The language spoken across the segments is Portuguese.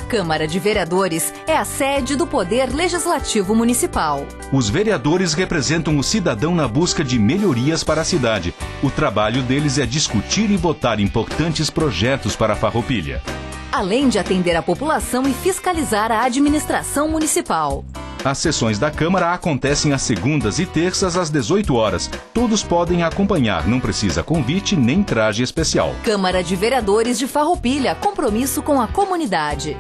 Câmara de Vereadores é a sede do Poder Legislativo Municipal. Os vereadores representam o cidadão na busca de melhorias para a cidade. O trabalho deles é discutir e votar importantes projetos para a Farroupilha. Além de atender a população e fiscalizar a administração municipal. As sessões da Câmara acontecem às segundas e terças às 18 horas. Todos podem acompanhar, não precisa convite nem traje especial. Câmara de Vereadores de Farroupilha, compromisso com a comunidade.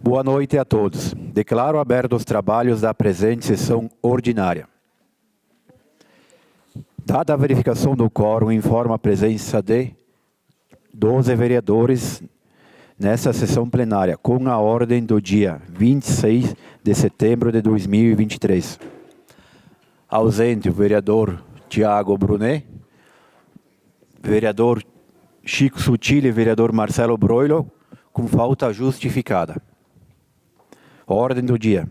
Boa noite a todos. Declaro abertos os trabalhos da presente sessão ordinária. Dada a verificação do quórum, informo a presença de 12 vereadores nessa sessão plenária, com a ordem do dia 26 de setembro de 2023. Ausente o vereador Tiago Brunet, vereador Chico Sutil e vereador Marcelo Broilo, com falta justificada. Ordem do dia.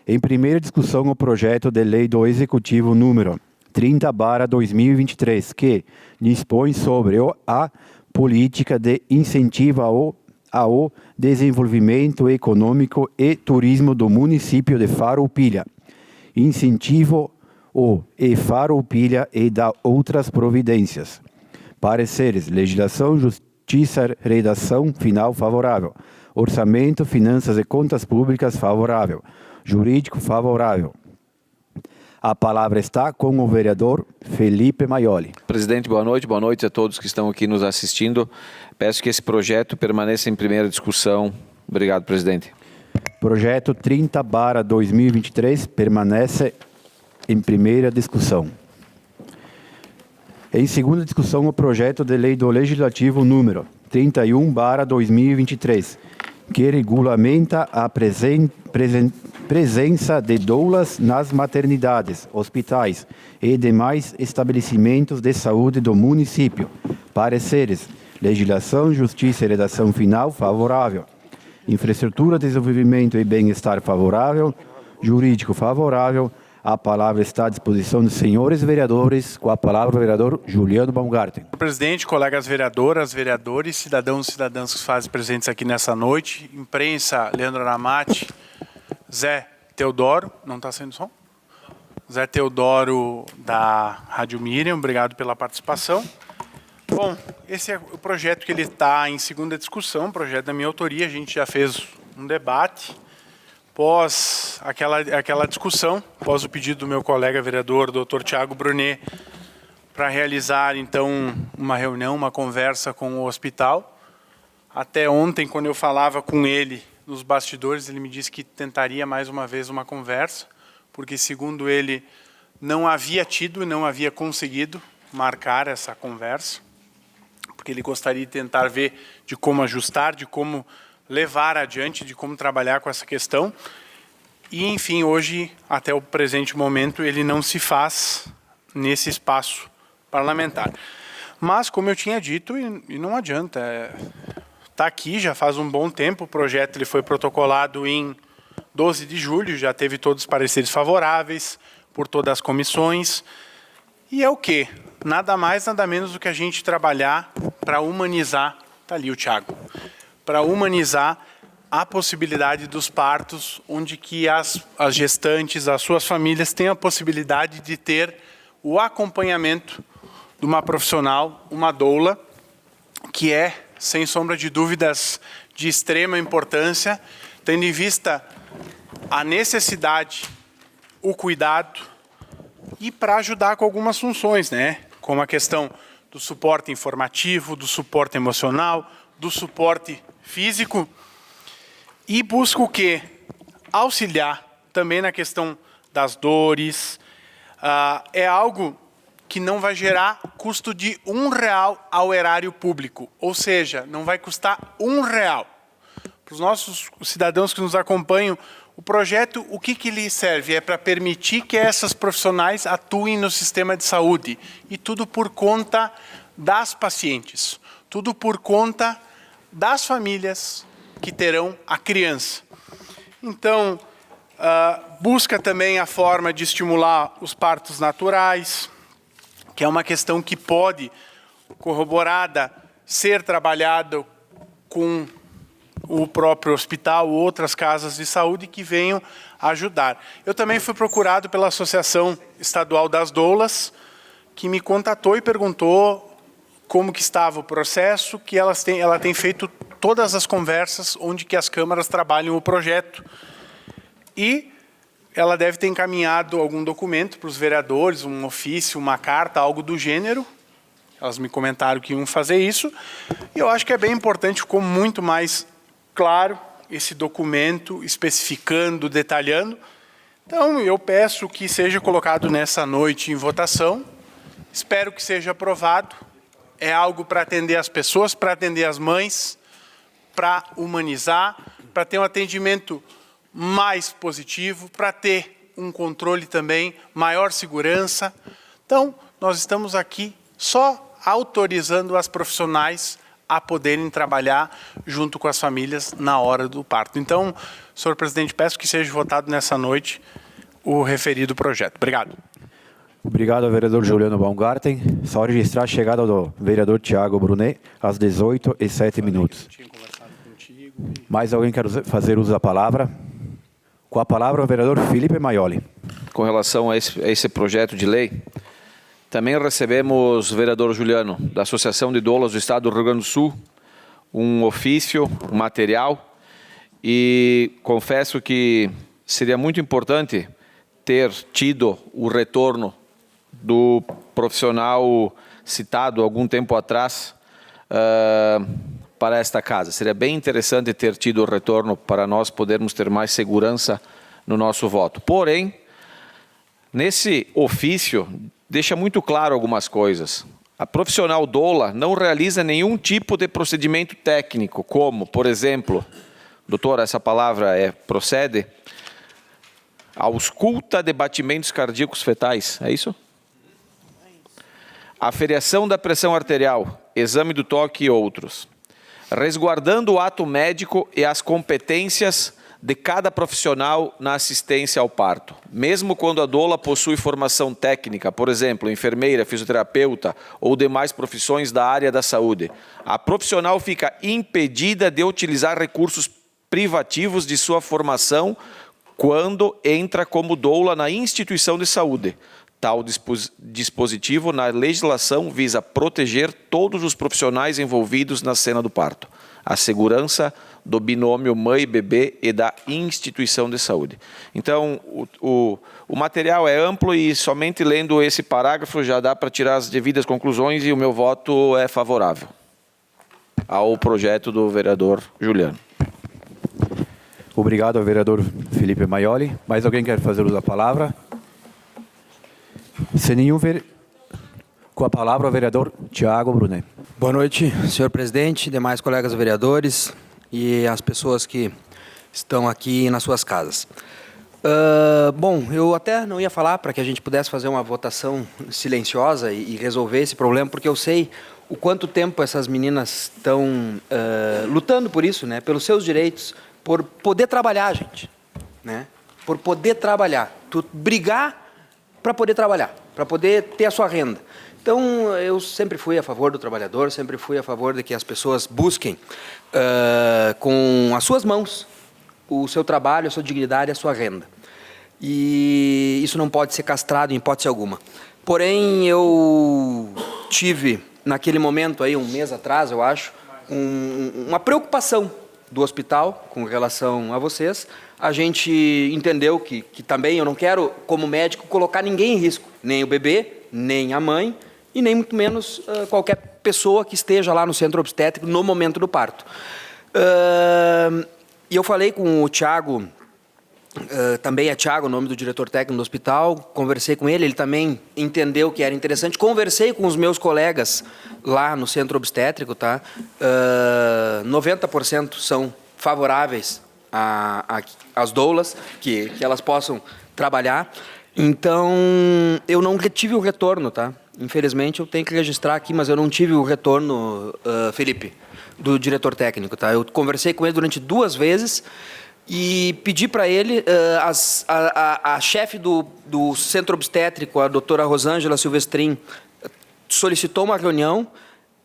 Em primeira discussão, o projeto de lei do Executivo número 30/2023, que dispõe sobre a política de incentivo ao desenvolvimento econômico e turismo do município de Farroupilha, incentivo e Farroupilha e da outras providências. Pareceres: legislação, justiça, redação final favorável. Orçamento, finanças e contas públicas favorável. Jurídico favorável. A palavra está com o vereador Felipe Maioli. Presidente, boa noite a todos que estão aqui nos assistindo. Peço que esse projeto permaneça em primeira discussão. Obrigado, presidente. Projeto 30/2023 permanece em primeira discussão. Em segunda discussão, o projeto de lei do Legislativo número 31/2023, que regulamenta a presença de doulas nas maternidades, hospitais e demais estabelecimentos de saúde do município. Pareceres: legislação, justiça e redação final favorável. Infraestrutura, desenvolvimento e bem-estar favorável. Jurídico favorável. A palavra está à disposição dos senhores vereadores. Com a palavra o vereador Juliano Baumgarten. Presidente, colegas vereadoras, vereadores, cidadãos e cidadãs que se fazem presentes aqui nessa noite, imprensa, Leandro Aramati, Zé Teodoro, não está saindo som? Zé Teodoro da Rádio Miriam, obrigado pela participação. Bom, esse é o projeto que ele está em segunda discussão, projeto da minha autoria, a gente já fez um debate. Após aquela discussão, após o pedido do meu colega vereador, Dr. Tiago Brunet, para realizar, então, uma reunião, uma conversa com o hospital. Até ontem, quando eu falava com ele nos bastidores, ele me disse que tentaria mais uma vez uma conversa, porque, segundo ele, não havia tido e não havia conseguido marcar essa conversa, porque ele gostaria de tentar ver de como ajustar, de como levar adiante, de como trabalhar com essa questão. E, enfim, hoje, até o presente momento, ele não se faz nesse espaço parlamentar. Mas, como eu tinha dito, e não adianta, está aqui já faz um bom tempo, o projeto ele foi protocolado em 12 de julho, já teve todos os pareceres favoráveis por todas as comissões. E é o quê? Nada mais, nada menos do que a gente trabalhar para humanizar, está ali o Thiago, para humanizar a possibilidade dos partos, onde que as gestantes, as suas famílias têm a possibilidade de ter o acompanhamento de uma profissional, uma doula, que é, sem sombra de dúvidas, de extrema importância, tendo em vista a necessidade, o cuidado, e para ajudar com algumas funções, né? Como a questão do suporte informativo, do suporte emocional, do suporte físico, e busca o quê? Auxiliar também na questão das dores. É algo que não vai gerar custo de R$1 ao erário público, ou seja, não vai custar R$1. Para os nossos cidadãos que nos acompanham, o projeto, o que ele serve? É para permitir que essas profissionais atuem no sistema de saúde, e tudo por conta das pacientes, tudo por conta das famílias que terão a criança. Então, busca também a forma de estimular os partos naturais, que é uma questão que pode, corroborada, ser trabalhada com o próprio hospital, outras casas de saúde que venham ajudar. Eu também fui procurado pela Associação Estadual das Doulas, que me contatou e perguntou como que estava o processo, que ela tem feito todas as conversas onde que as câmaras trabalham o projeto. E ela deve ter encaminhado algum documento para os vereadores, um ofício, uma carta, algo do gênero. Elas me comentaram que iam fazer isso. E eu acho que é bem importante, ficou muito mais claro esse documento, especificando, detalhando. Então, eu peço que seja colocado nessa noite em votação. Espero que seja aprovado. É algo para atender as pessoas, para atender as mães, para humanizar, para ter um atendimento mais positivo, para ter um controle também, maior segurança. Então, nós estamos aqui só autorizando as profissionais a poderem trabalhar junto com as famílias na hora do parto. Então, senhor presidente, peço que seja votado nessa noite o referido projeto. Obrigado. Obrigado, vereador Juliano Baumgarten. Só registrar a chegada do vereador Tiago Brunet, às 18h07. Mais alguém quer fazer uso da palavra? Com a palavra, o vereador Felipe Maioli. Com relação a esse projeto de lei, também recebemos, vereador Juliano, da Associação de Doulas do Estado do Rio Grande do Sul, um ofício, um material, e confesso que seria muito importante ter tido o retorno do profissional citado algum tempo atrás para esta casa. Seria bem interessante ter tido o retorno para nós podermos ter mais segurança no nosso voto. Porém, nesse ofício, deixa muito claro algumas coisas. A profissional doula não realiza nenhum tipo de procedimento técnico, como, por exemplo, doutor, essa palavra procede? Ausculta de batimentos cardíacos fetais, é isso? Aferiação da pressão arterial, exame do toque e outros. Resguardando o ato médico e as competências de cada profissional na assistência ao parto. Mesmo quando a doula possui formação técnica, por exemplo, enfermeira, fisioterapeuta ou demais profissões da área da saúde, a profissional fica impedida de utilizar recursos privativos de sua formação quando entra como doula na instituição de saúde. Tal dispositivo na legislação visa proteger todos os profissionais envolvidos na cena do parto, a segurança do binômio mãe-bebê e da instituição de saúde. Então, o material é amplo e somente lendo esse parágrafo já dá para tirar as devidas conclusões e o meu voto é favorável ao projeto do vereador Juliano. Obrigado, vereador Felipe Maioli. Mais alguém quer fazer uso da palavra? Se nenhum Com a palavra, o vereador Tiago Brunet. Boa noite, senhor presidente, demais colegas vereadores e as pessoas que estão aqui nas suas casas. Bom, eu até não ia falar para que a gente pudesse fazer uma votação silenciosa e resolver esse problema, porque eu sei o quanto tempo essas meninas estão lutando por isso, né? Pelos seus direitos, por poder trabalhar, gente, né? Por poder trabalhar, tu brigar para poder trabalhar, para poder ter a sua renda. Então, eu sempre fui a favor do trabalhador, sempre fui a favor de que as pessoas busquem com as suas mãos o seu trabalho, a sua dignidade, a sua renda. E isso não pode ser castrado em hipótese alguma. Porém, eu tive, naquele momento, aí, um mês atrás, eu acho, uma preocupação do hospital com relação a vocês. A gente entendeu que também eu não quero, como médico, colocar ninguém em risco, nem o bebê, nem a mãe, e nem muito menos qualquer pessoa que esteja lá no centro obstétrico no momento do parto. E eu falei com o Tiago, também é Tiago, o nome do diretor técnico do hospital, conversei com ele, ele também entendeu que era interessante, conversei com os meus colegas lá no centro obstétrico, tá? 90% são favoráveis às doulas, que elas possam trabalhar. Então, eu não tive o retorno, tá? Infelizmente, eu tenho que registrar aqui, mas eu não tive o retorno, Felipe, do diretor técnico, tá? Eu conversei com ele durante 2 vezes e pedi para ele, a chefe do centro obstétrico, a doutora Rosângela Silvestrin, solicitou uma reunião.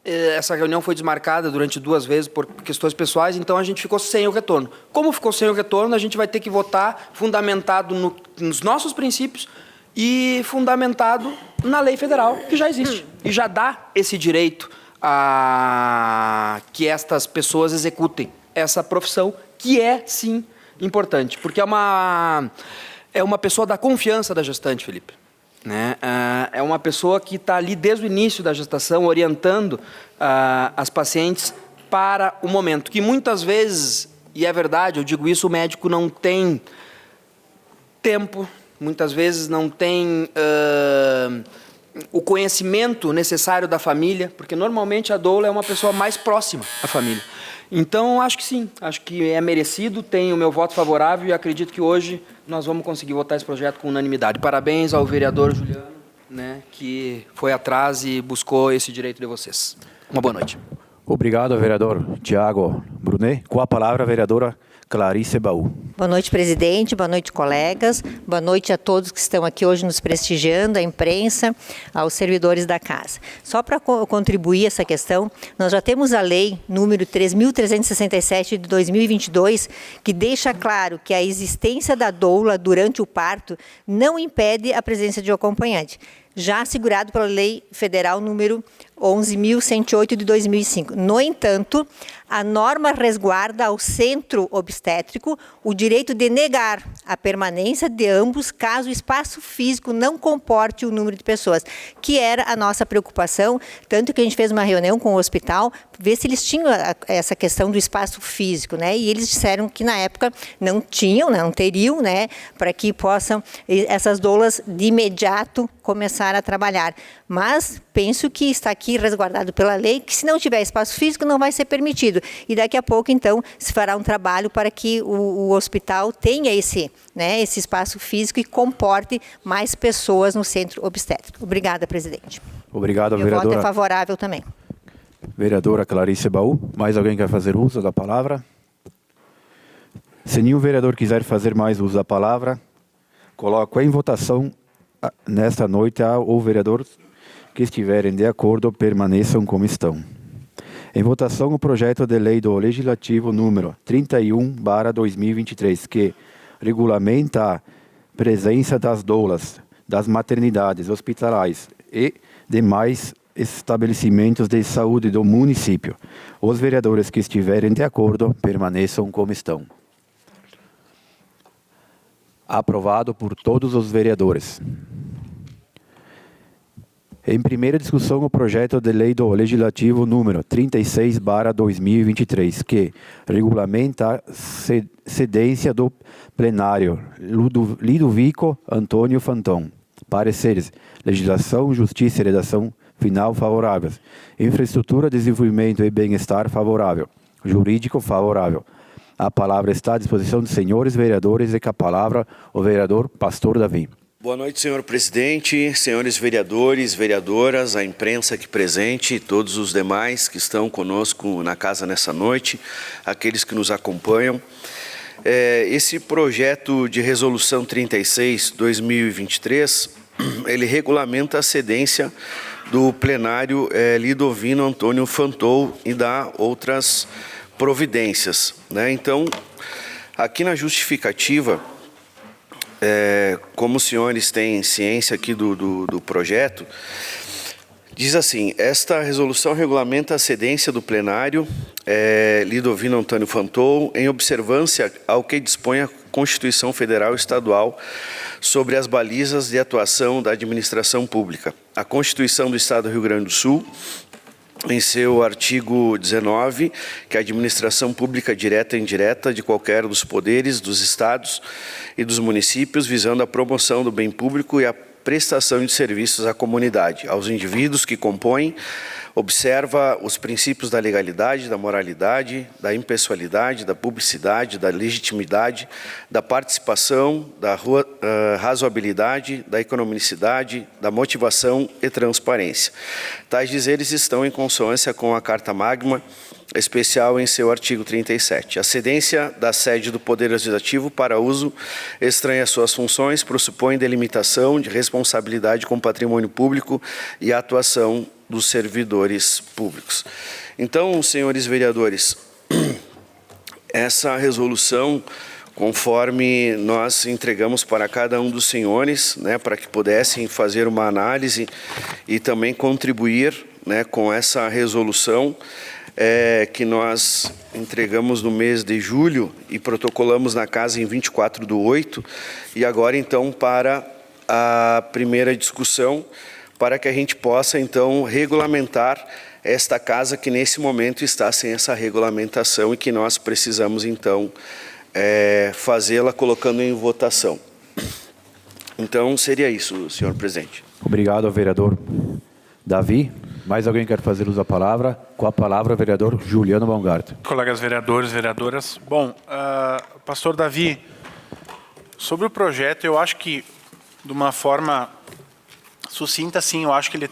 essa reunião foi desmarcada durante 2 vezes por questões pessoais, então a gente ficou sem o retorno. Como ficou sem o retorno, a gente vai ter que votar fundamentado nos nossos princípios e fundamentado na lei federal, que já existe. E já dá esse direito a que estas pessoas executem essa profissão, que é, sim, importante. Porque é uma pessoa da confiança da gestante, Felipe. Né? É uma pessoa que está ali desde o início da gestação, orientando as pacientes para o momento. Que muitas vezes, e é verdade, eu digo isso, o médico não tem tempo, muitas vezes não tem o conhecimento necessário da família, porque normalmente a doula é uma pessoa mais próxima à família. Então, acho que sim, acho que é merecido, tenho o meu voto favorável e acredito que hoje nós vamos conseguir votar esse projeto com unanimidade. Parabéns ao vereador Juliano, né, que foi atrás e buscou esse direito de vocês. Uma boa noite. Obrigado, vereador Tiago Brunet. Com a palavra, a vereadora Clarice Baú. Boa noite, presidente. Boa noite, colegas. Boa noite a todos que estão aqui hoje nos prestigiando, a imprensa, aos servidores da casa. Só para contribuir essa questão, nós já temos a lei número 3.367 de 2022, que deixa claro que a existência da doula durante o parto não impede a presença de um acompanhante, já assegurado pela lei federal número 11.108 de 2005. No entanto, a norma resguarda ao centro obstétrico o direito de negar a permanência de ambos caso o espaço físico não comporte o número de pessoas, que era a nossa preocupação, tanto que a gente fez uma reunião com o hospital, ver se eles tinham essa questão do espaço físico, né? E eles disseram que na época não tinham, não teriam, né, para que possam essas doulas de imediato começar a trabalhar. Mas penso que está aqui resguardado pela lei, que se não tiver espaço físico não vai ser permitido. E daqui a pouco, então, se fará um trabalho para que o hospital tenha esse espaço físico e comporte mais pessoas no centro obstétrico. Obrigada, presidente. Obrigado, Meu vereadora. voto é favorável também. Vereadora Clarice Baú. Mais alguém quer fazer uso da palavra? Se nenhum vereador quiser fazer mais uso da palavra, coloco em votação nesta noite o vereador que estiverem de acordo permaneçam como estão. Em votação o projeto de lei do Legislativo número 31/2023, que regulamenta a presença das doulas, das maternidades hospitalares e demais estabelecimentos de saúde do município. Os vereadores que estiverem de acordo permaneçam como estão. Aprovado por todos os vereadores. Em primeira discussão, o projeto de lei do Legislativo número 36/2023, que regulamenta a cedência do plenário Ludovico Antônio Fantão. Pareceres: legislação, justiça e redação final favoráveis. Infraestrutura, desenvolvimento e bem-estar favorável. Jurídico favorável. A palavra está à disposição dos senhores vereadores e com a palavra o vereador Pastor Davi. Boa noite, senhor presidente, senhores vereadores, vereadoras, a imprensa aqui presente e todos os demais que estão conosco na casa nessa noite, aqueles que nos acompanham. Esse projeto de resolução 36/2023, ele regulamenta a cedência do plenário Lidovino Antônio Fantou e dá outras providências, né? Então, aqui na justificativa, como os senhores têm ciência aqui do projeto, diz assim: esta resolução regulamenta a cedência do plenário Lidovino Antônio Fantou em observância ao que dispõe a Constituição Federal e Estadual sobre as balizas de atuação da administração pública. A Constituição do Estado do Rio Grande do Sul, em seu artigo 19, que a administração pública direta e indireta de qualquer dos poderes, dos estados e dos municípios, visando a promoção do bem público e a prestação de serviços à comunidade, aos indivíduos que compõem, observa os princípios da legalidade, da moralidade, da impessoalidade, da publicidade, da legitimidade, da participação, da razoabilidade, da economicidade, da motivação e transparência. Tais dizeres estão em consonância com a Carta Magna, especial em seu artigo 37. A cedência da sede do Poder Legislativo para uso estranho às suas funções pressupõe delimitação de responsabilidade com o patrimônio público e a atuação dos servidores públicos. Então, senhores vereadores, essa resolução, conforme nós entregamos para cada um dos senhores, né, para que pudessem fazer uma análise e também contribuir, né, com essa resolução que nós entregamos no mês de julho e protocolamos na casa em 24/8, e agora então para a primeira discussão, para que a gente possa então regulamentar esta casa que nesse momento está sem essa regulamentação e que nós precisamos então fazê-la colocando em votação. Então seria isso, senhor presidente. Obrigado, vereador Davi. Mais alguém quer fazer uso da palavra? Com a palavra, vereador Juliano Baumgarten. Colegas vereadores, vereadoras. Bom, pastor Davi, sobre o projeto, eu acho que, de uma forma sucinta, sim, eu acho que ele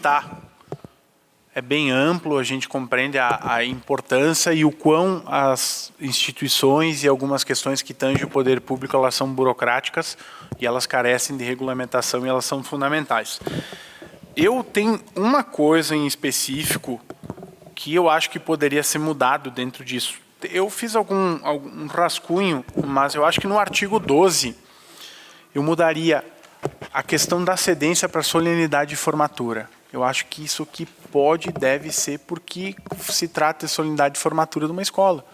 é bem amplo, a gente compreende a importância e o quão as instituições e algumas questões que tangem o poder público, elas são burocráticas e elas carecem de regulamentação e elas são fundamentais. Eu tenho uma coisa em específico que eu acho que poderia ser mudado dentro disso. Eu fiz algum rascunho, mas eu acho que no artigo 12 eu mudaria a questão da cedência para solenidade de formatura. Eu acho que isso aqui pode e deve ser porque se trata de solenidade de formatura de uma escola.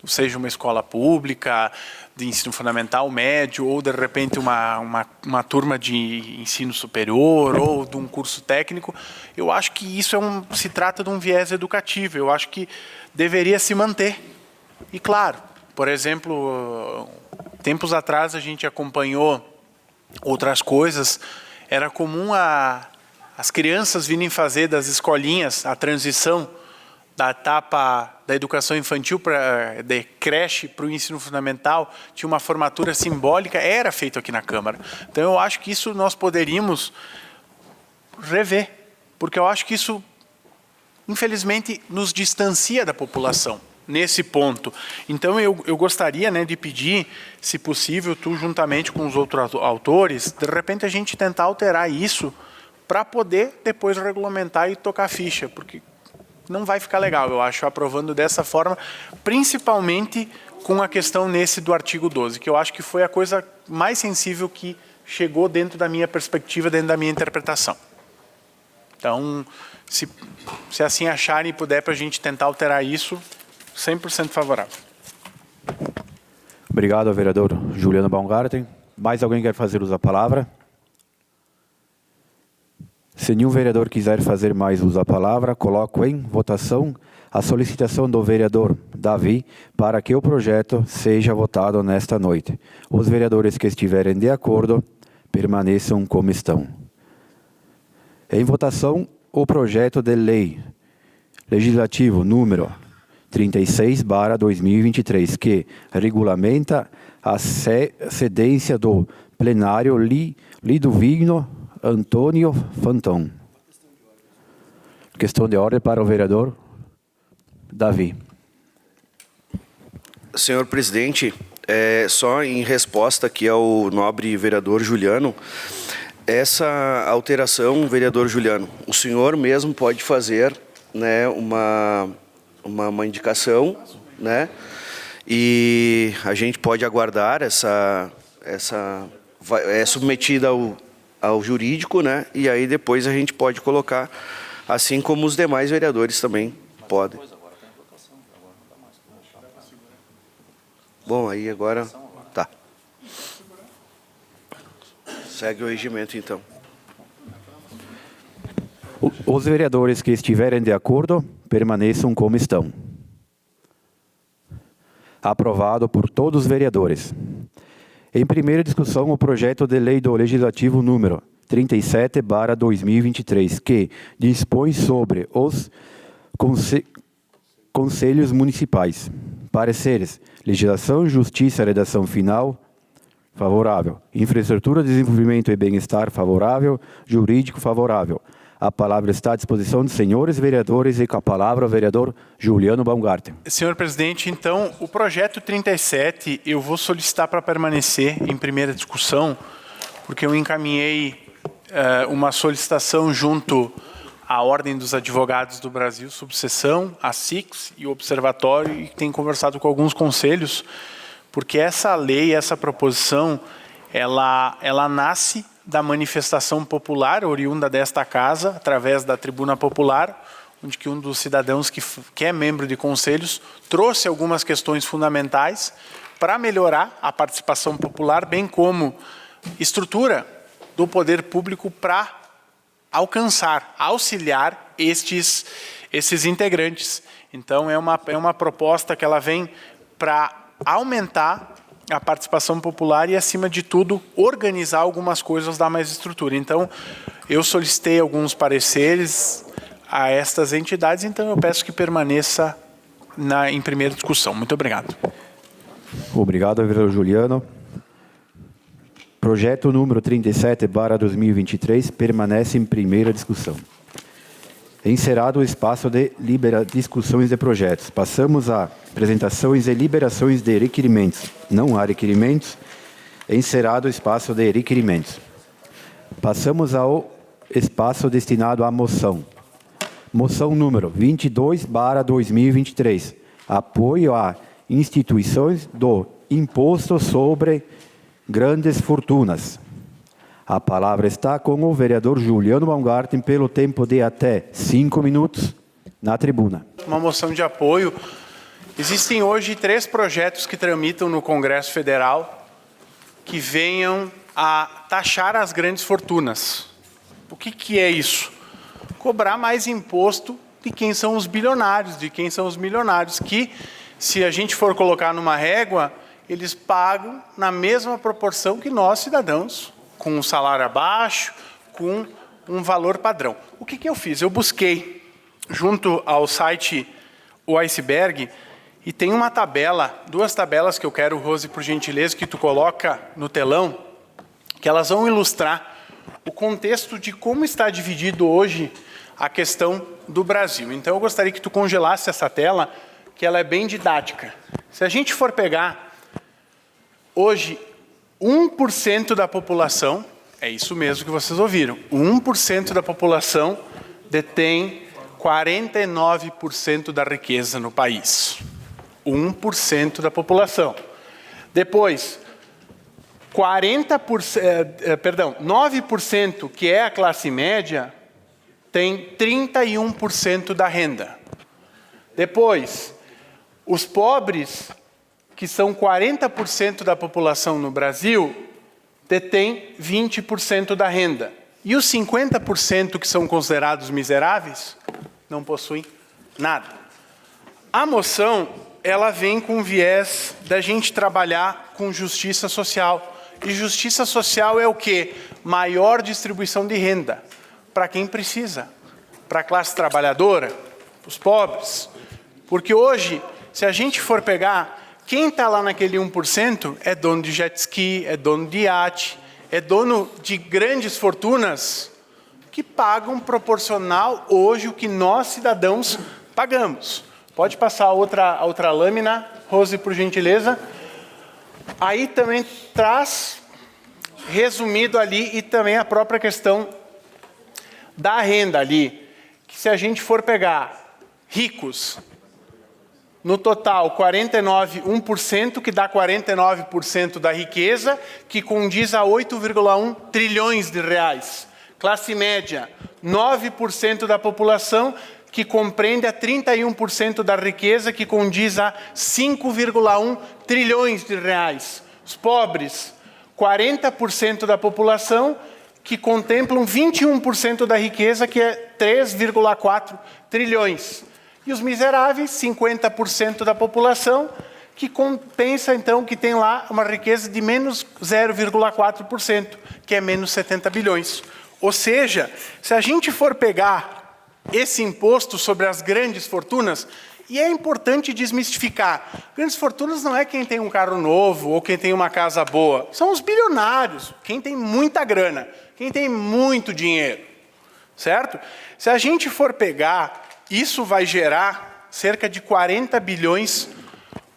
Seja uma escola pública, de ensino fundamental, médio, ou de repente uma turma de ensino superior, ou de um curso técnico. Eu acho que isso se trata de um viés educativo, eu acho que deveria se manter. E claro, por exemplo, tempos atrás a gente acompanhou outras coisas, era comum as crianças virem fazer das escolinhas a transição da etapa da educação infantil de creche para o ensino fundamental, tinha uma formatura simbólica, era feito aqui na Câmara. Então eu acho que isso nós poderíamos rever, porque eu acho que isso, infelizmente, nos distancia da população nesse ponto. Então eu gostaria, né, de pedir, se possível, tu juntamente com os outros autores, de repente a gente tentar alterar isso para poder depois regulamentar e tocar ficha, porque não vai ficar legal, eu acho, aprovando dessa forma, principalmente com a questão do artigo 12, que eu acho que foi a coisa mais sensível que chegou dentro da minha perspectiva, dentro da minha interpretação. Então, se assim acharem e puder para a gente tentar alterar isso, 100% favorável. Obrigado, vereador Juliano Baumgarten. Mais alguém quer fazer uso da palavra? Se nenhum vereador quiser fazer mais uso da palavra, coloco em votação a solicitação do vereador Davi para que o projeto seja votado nesta noite. Os vereadores que estiverem de acordo, permaneçam como estão. Em votação, o projeto de lei legislativo número 36/2023, que regulamenta a cedência do plenário Liduvino Antônio Fantão. Questão de ordem para o vereador Davi. Senhor presidente, só em resposta aqui ao nobre vereador Juliano, essa alteração, vereador Juliano, o senhor mesmo pode fazer, né, uma indicação, né, e a gente pode aguardar é submetida ao jurídico, né? E aí depois a gente pode colocar, assim como os demais vereadores também podem. Bom, aí agora tá. Segue o regimento então. Os vereadores que estiverem de acordo, permaneçam como estão. Aprovado por todos os vereadores. Em primeira discussão, o projeto de lei do Legislativo número 37/2023, que dispõe sobre os conselhos municipais. Pareceres: legislação, justiça, redação final, favorável. Infraestrutura, desenvolvimento e bem-estar, favorável. Jurídico, favorável. A palavra está à disposição dos senhores vereadores e com a palavra o vereador Juliano Baumgarten. Senhor presidente, então, o projeto 37 eu vou solicitar para permanecer em primeira discussão, porque eu encaminhei uma solicitação junto a Ordem dos Advogados do Brasil, subseção, a SIX e o Observatório, e tem conversado com alguns conselhos, porque essa lei, essa proposição, ela nasce da manifestação popular oriunda desta casa, através da Tribuna Popular, onde que um dos cidadãos que é membro de conselhos trouxe algumas questões fundamentais para melhorar a participação popular, bem como estrutura do poder público para alcançar, auxiliar esses integrantes. Então, é uma proposta que ela vem para aumentar a participação popular e, acima de tudo, organizar algumas coisas, dar mais estrutura. Então, eu solicitei alguns pareceres a estas entidades, então eu peço que permaneça em primeira discussão. Muito obrigado. Obrigado, vereador Juliano. Projeto número 37/2023 permanece em primeira discussão. Encerrado o espaço de discussões de projetos. Passamos a apresentações e liberações de requerimentos. Não há requerimentos. Encerrado o espaço de requerimentos. Passamos ao espaço destinado à moção. Moção número 22/2023. Apoio a instituições do Imposto sobre Grandes Fortunas. A palavra está com o vereador Juliano Baumgarten pelo tempo de até 5 minutos na tribuna. Uma moção de apoio. Existem hoje 3 projetos que tramitam no Congresso Federal que venham a taxar as grandes fortunas. O que é isso? Cobrar mais imposto de quem são os bilionários, de quem são os milionários, que, se a gente for colocar numa régua, eles pagam na mesma proporção que nós, cidadãos, com um salário abaixo, com um valor padrão. O que eu fiz? Eu busquei, junto ao site O Iceberg, e tem uma tabela, 2 tabelas que eu quero, Rose, por gentileza, que tu coloca no telão, que elas vão ilustrar o contexto de como está dividido hoje a questão do Brasil. Então, eu gostaria que tu congelasse essa tela, que ela é bem didática. Se a gente for pegar, hoje, 1% da população, é isso mesmo que vocês ouviram, 1% da população detém 49% da riqueza no país. 1% da população. Depois, 9%, que é a classe média, tem 31% da renda. Depois, os pobres, que são 40% da população no Brasil, detêm 20% da renda. E os 50% que são considerados miseráveis, não possuem nada. A moção, ela vem com viés da gente trabalhar com justiça social. E justiça social é o quê? Maior distribuição de renda para quem precisa, para a classe trabalhadora, os pobres. Porque hoje, se a gente for pegar, quem está lá naquele 1% é dono de jet ski, é dono de iate, é dono de grandes fortunas que pagam proporcional hoje o que nós, cidadãos, pagamos. Pode passar a outra lâmina, Rose, por gentileza. Aí também traz, resumido ali, e também a própria questão da renda ali, que se a gente for pegar ricos, no total, 1%, que dá 49% da riqueza, que condiz a 8,1 trilhões de reais. Classe média, 9% da população, que compreende a 31% da riqueza, que condiz a 5,1 trilhões de reais. Os pobres, 40% da população, que contemplam 21% da riqueza, que é 3,4 trilhões. E os miseráveis, 50% da população, que compensa, então, que tem lá uma riqueza de menos 0,4%, que é menos 70 bilhões. Ou seja, se a gente for pegar esse imposto sobre as grandes fortunas, e é importante desmistificar, grandes fortunas não é quem tem um carro novo ou quem tem uma casa boa, são os bilionários, quem tem muita grana, quem tem muito dinheiro, certo? Se a gente for pegar, isso vai gerar cerca de 40 bilhões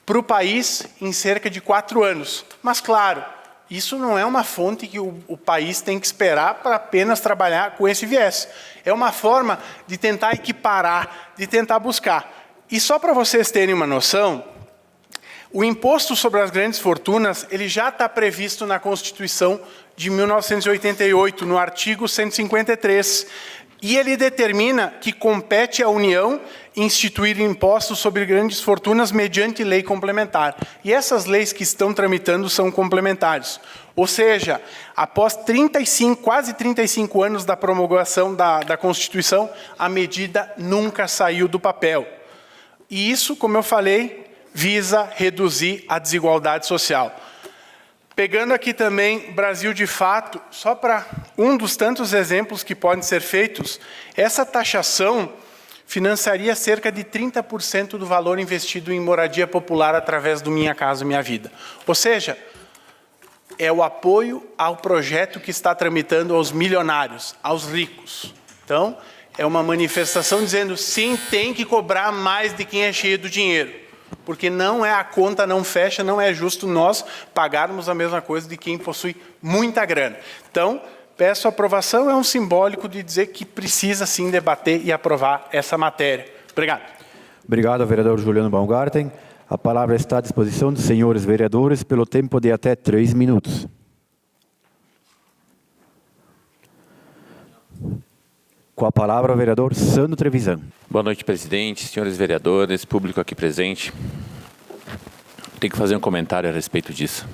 para o país em cerca de 4 anos. Mas, claro, Isso não é uma fonte que o país tem que esperar para apenas trabalhar com esse viés. É uma forma de tentar equiparar, de tentar buscar. E só para vocês terem uma noção, o imposto sobre as grandes fortunas ele já está previsto na Constituição de 1988, no artigo 153. E ele determina que compete à União instituir impostos sobre grandes fortunas mediante lei complementar. E essas leis que estão tramitando são complementares. Ou seja, após quase 35 anos da promulgação da Constituição, a medida nunca saiu do papel. E isso, como eu falei, visa reduzir a desigualdade social. Pegando aqui também Brasil de Fato, só para um dos tantos exemplos que podem ser feitos, essa taxação financiaria cerca de 30% do valor investido em moradia popular através do Minha Casa Minha Vida. Ou seja, é o apoio ao projeto que está tramitando aos milionários, aos ricos. Então, é uma manifestação dizendo, sim, tem que cobrar mais de quem é cheio do dinheiro. Porque não é a conta não fecha, não é justo nós pagarmos a mesma coisa de quem possui muita grana. Então, peço aprovação, é um simbólico de dizer que precisa sim debater e aprovar essa matéria. Obrigado. Obrigado, vereador Juliano Baumgarten. A palavra está à disposição dos senhores vereadores pelo tempo de até 3 minutos. Com a palavra, o vereador Sandro Trevisan. Boa noite, presidente, senhores vereadores, público aqui presente. Tenho que fazer um comentário a respeito disso.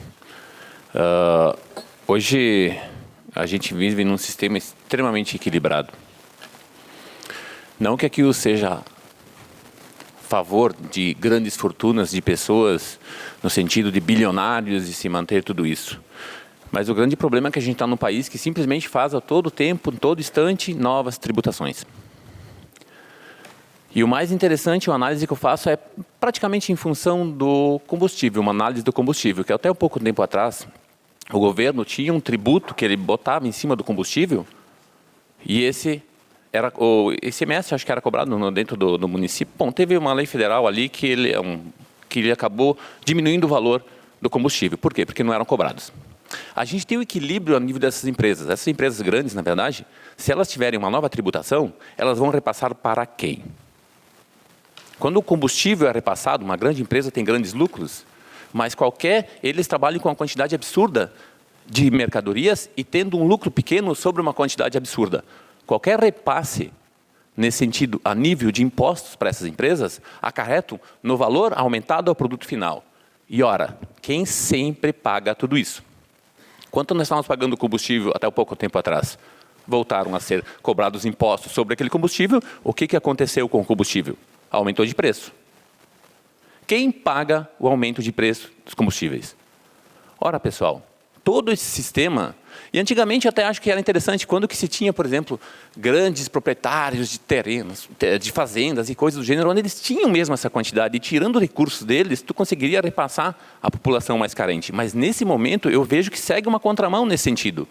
Hoje, a gente vive num sistema extremamente equilibrado. Não que aquilo seja a favor de grandes fortunas de pessoas, no sentido de bilionários e se manter tudo isso. Mas o grande problema é que a gente está num país que simplesmente faz a todo tempo, em todo instante, novas tributações. E o mais interessante, a análise que eu faço é praticamente em função do combustível, uma análise do combustível, que até um pouco tempo atrás, o governo tinha um tributo que ele botava em cima do combustível, e esse era o ICMS, acho que era cobrado dentro do município. Bom, teve uma lei federal ali que ele acabou diminuindo o valor do combustível. Por quê? Porque não eram cobrados. A gente tem o equilíbrio a nível dessas empresas. Essas empresas grandes, na verdade, se elas tiverem uma nova tributação, elas vão repassar para quem? Quando o combustível é repassado, uma grande empresa tem grandes lucros, mas eles trabalham com uma quantidade absurda de mercadorias e tendo um lucro pequeno sobre uma quantidade absurda. Qualquer repasse, nesse sentido, a nível de impostos para essas empresas, acarretam no valor aumentado ao produto final. E, ora, quem sempre paga tudo isso? Quanto nós estávamos pagando combustível até um pouco tempo atrás? Voltaram a ser cobrados impostos sobre aquele combustível. O que aconteceu com o combustível? Aumentou de preço. Quem paga o aumento de preço dos combustíveis? Ora, pessoal, todo esse sistema... E antigamente até acho que era interessante quando que se tinha, por exemplo, grandes proprietários de terrenos, de fazendas e coisas do gênero, onde eles tinham mesmo essa quantidade, e tirando recursos deles, tu conseguiria repassar a população mais carente. Mas nesse momento eu vejo que segue uma contramão nesse sentido,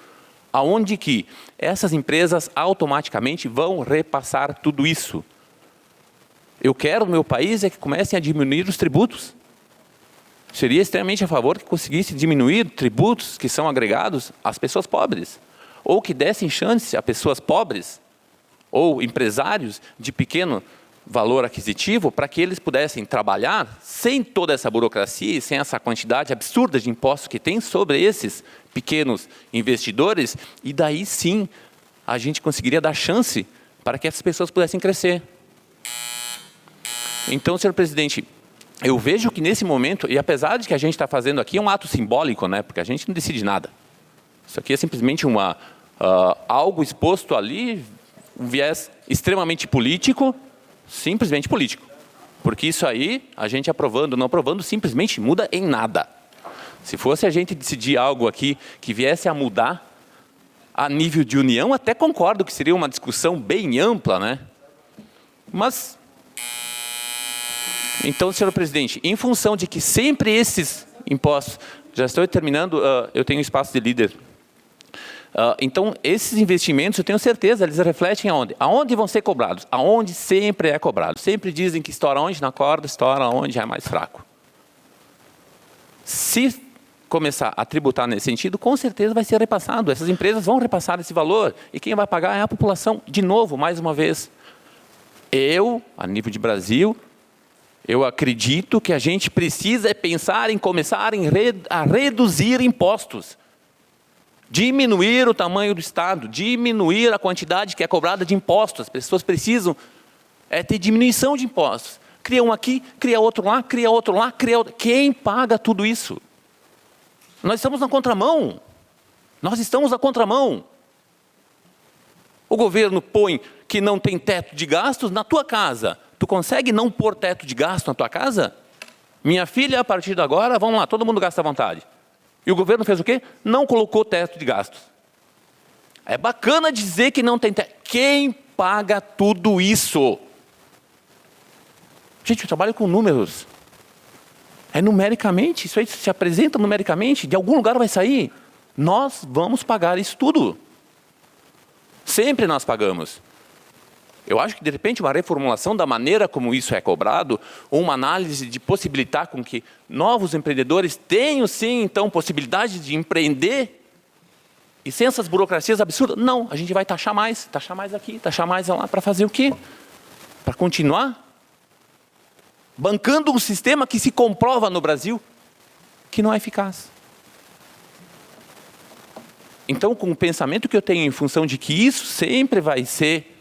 aonde que essas empresas automaticamente vão repassar tudo isso. Eu quero no meu país é que comecem a diminuir os tributos. Seria extremamente a favor que conseguisse diminuir tributos que são agregados às pessoas pobres, ou que dessem chance a pessoas pobres, ou empresários de pequeno valor aquisitivo, para que eles pudessem trabalhar sem toda essa burocracia e sem essa quantidade absurda de impostos que tem sobre esses pequenos investidores, e daí sim a gente conseguiria dar chance para que essas pessoas pudessem crescer. Então, senhor presidente, eu vejo que nesse momento, e apesar de que a gente está fazendo aqui um ato simbólico, né, porque a gente não decide nada. Isso aqui é simplesmente algo exposto ali, um viés extremamente político, simplesmente político. Porque isso aí, a gente aprovando ou não aprovando, simplesmente muda em nada. Se fosse a gente decidir algo aqui que viesse a mudar a nível de união, até concordo que seria uma discussão bem ampla, né? Mas... Então, senhor presidente, em função de que sempre esses impostos, já estou terminando, eu tenho espaço de líder. Então, esses investimentos, eu tenho certeza, eles refletem aonde? Aonde vão ser cobrados? Aonde sempre é cobrado. Sempre dizem que estoura onde? Na corda, estoura onde é mais fraco. Se começar a tributar nesse sentido, com certeza vai ser repassado. Essas empresas vão repassar esse valor. E quem vai pagar é a população. De novo, mais uma vez, eu, a nível de Brasil, eu acredito que a gente precisa pensar em começar a reduzir impostos. Diminuir o tamanho do Estado, diminuir a quantidade que é cobrada de impostos. As pessoas precisam ter diminuição de impostos. Cria um aqui, cria outro lá, cria outro lá, cria outro. Quem paga tudo isso? Nós estamos na contramão. Nós estamos na contramão. O governo põe que não tem teto de gastos na tua casa. Tu consegue não pôr teto de gasto na tua casa? Minha filha, a partir de agora, vamos lá, todo mundo gasta à vontade. E o governo fez o quê? Não colocou teto de gastos. É bacana dizer que não tem teto. Quem paga tudo isso? Gente, eu trabalho com números. É numericamente, isso aí se apresenta numericamente, de algum lugar vai sair. Nós vamos pagar isso tudo. Sempre nós pagamos. Eu acho que, de repente, uma reformulação da maneira como isso é cobrado, ou uma análise de possibilitar com que novos empreendedores tenham, sim, então, possibilidade de empreender, e sem essas burocracias absurdas, não, a gente vai taxar mais aqui, taxar mais lá, para fazer o quê? Para continuar bancando um sistema que se comprova no Brasil que não é eficaz. Então, com o pensamento que eu tenho em função de que isso sempre vai ser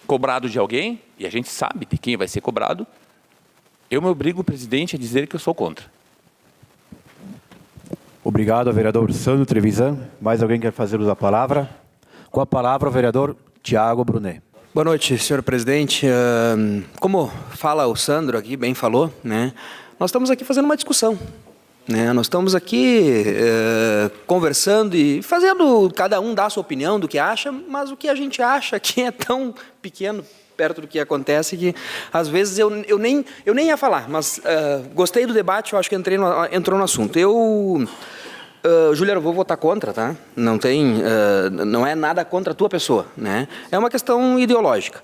cobrado de alguém, e a gente sabe de quem vai ser cobrado, eu me obrigo o presidente a dizer que eu sou contra. Obrigado, vereador Sandro Trevisan. Mais alguém quer fazer uso da palavra? Com a palavra, o vereador Tiago Brunet. Boa noite, senhor presidente. Como fala o Sandro aqui, bem falou, né? Nós estamos aqui fazendo uma discussão. Nós estamos aqui conversando e fazendo, cada um dar a sua opinião do que acha, mas o que a gente acha aqui é tão pequeno perto do que acontece que, às vezes, eu nem ia falar, mas gostei do debate, eu acho que entrou no assunto. Juliano, eu vou votar contra, tá? Não é nada contra a tua pessoa, né? É uma questão ideológica.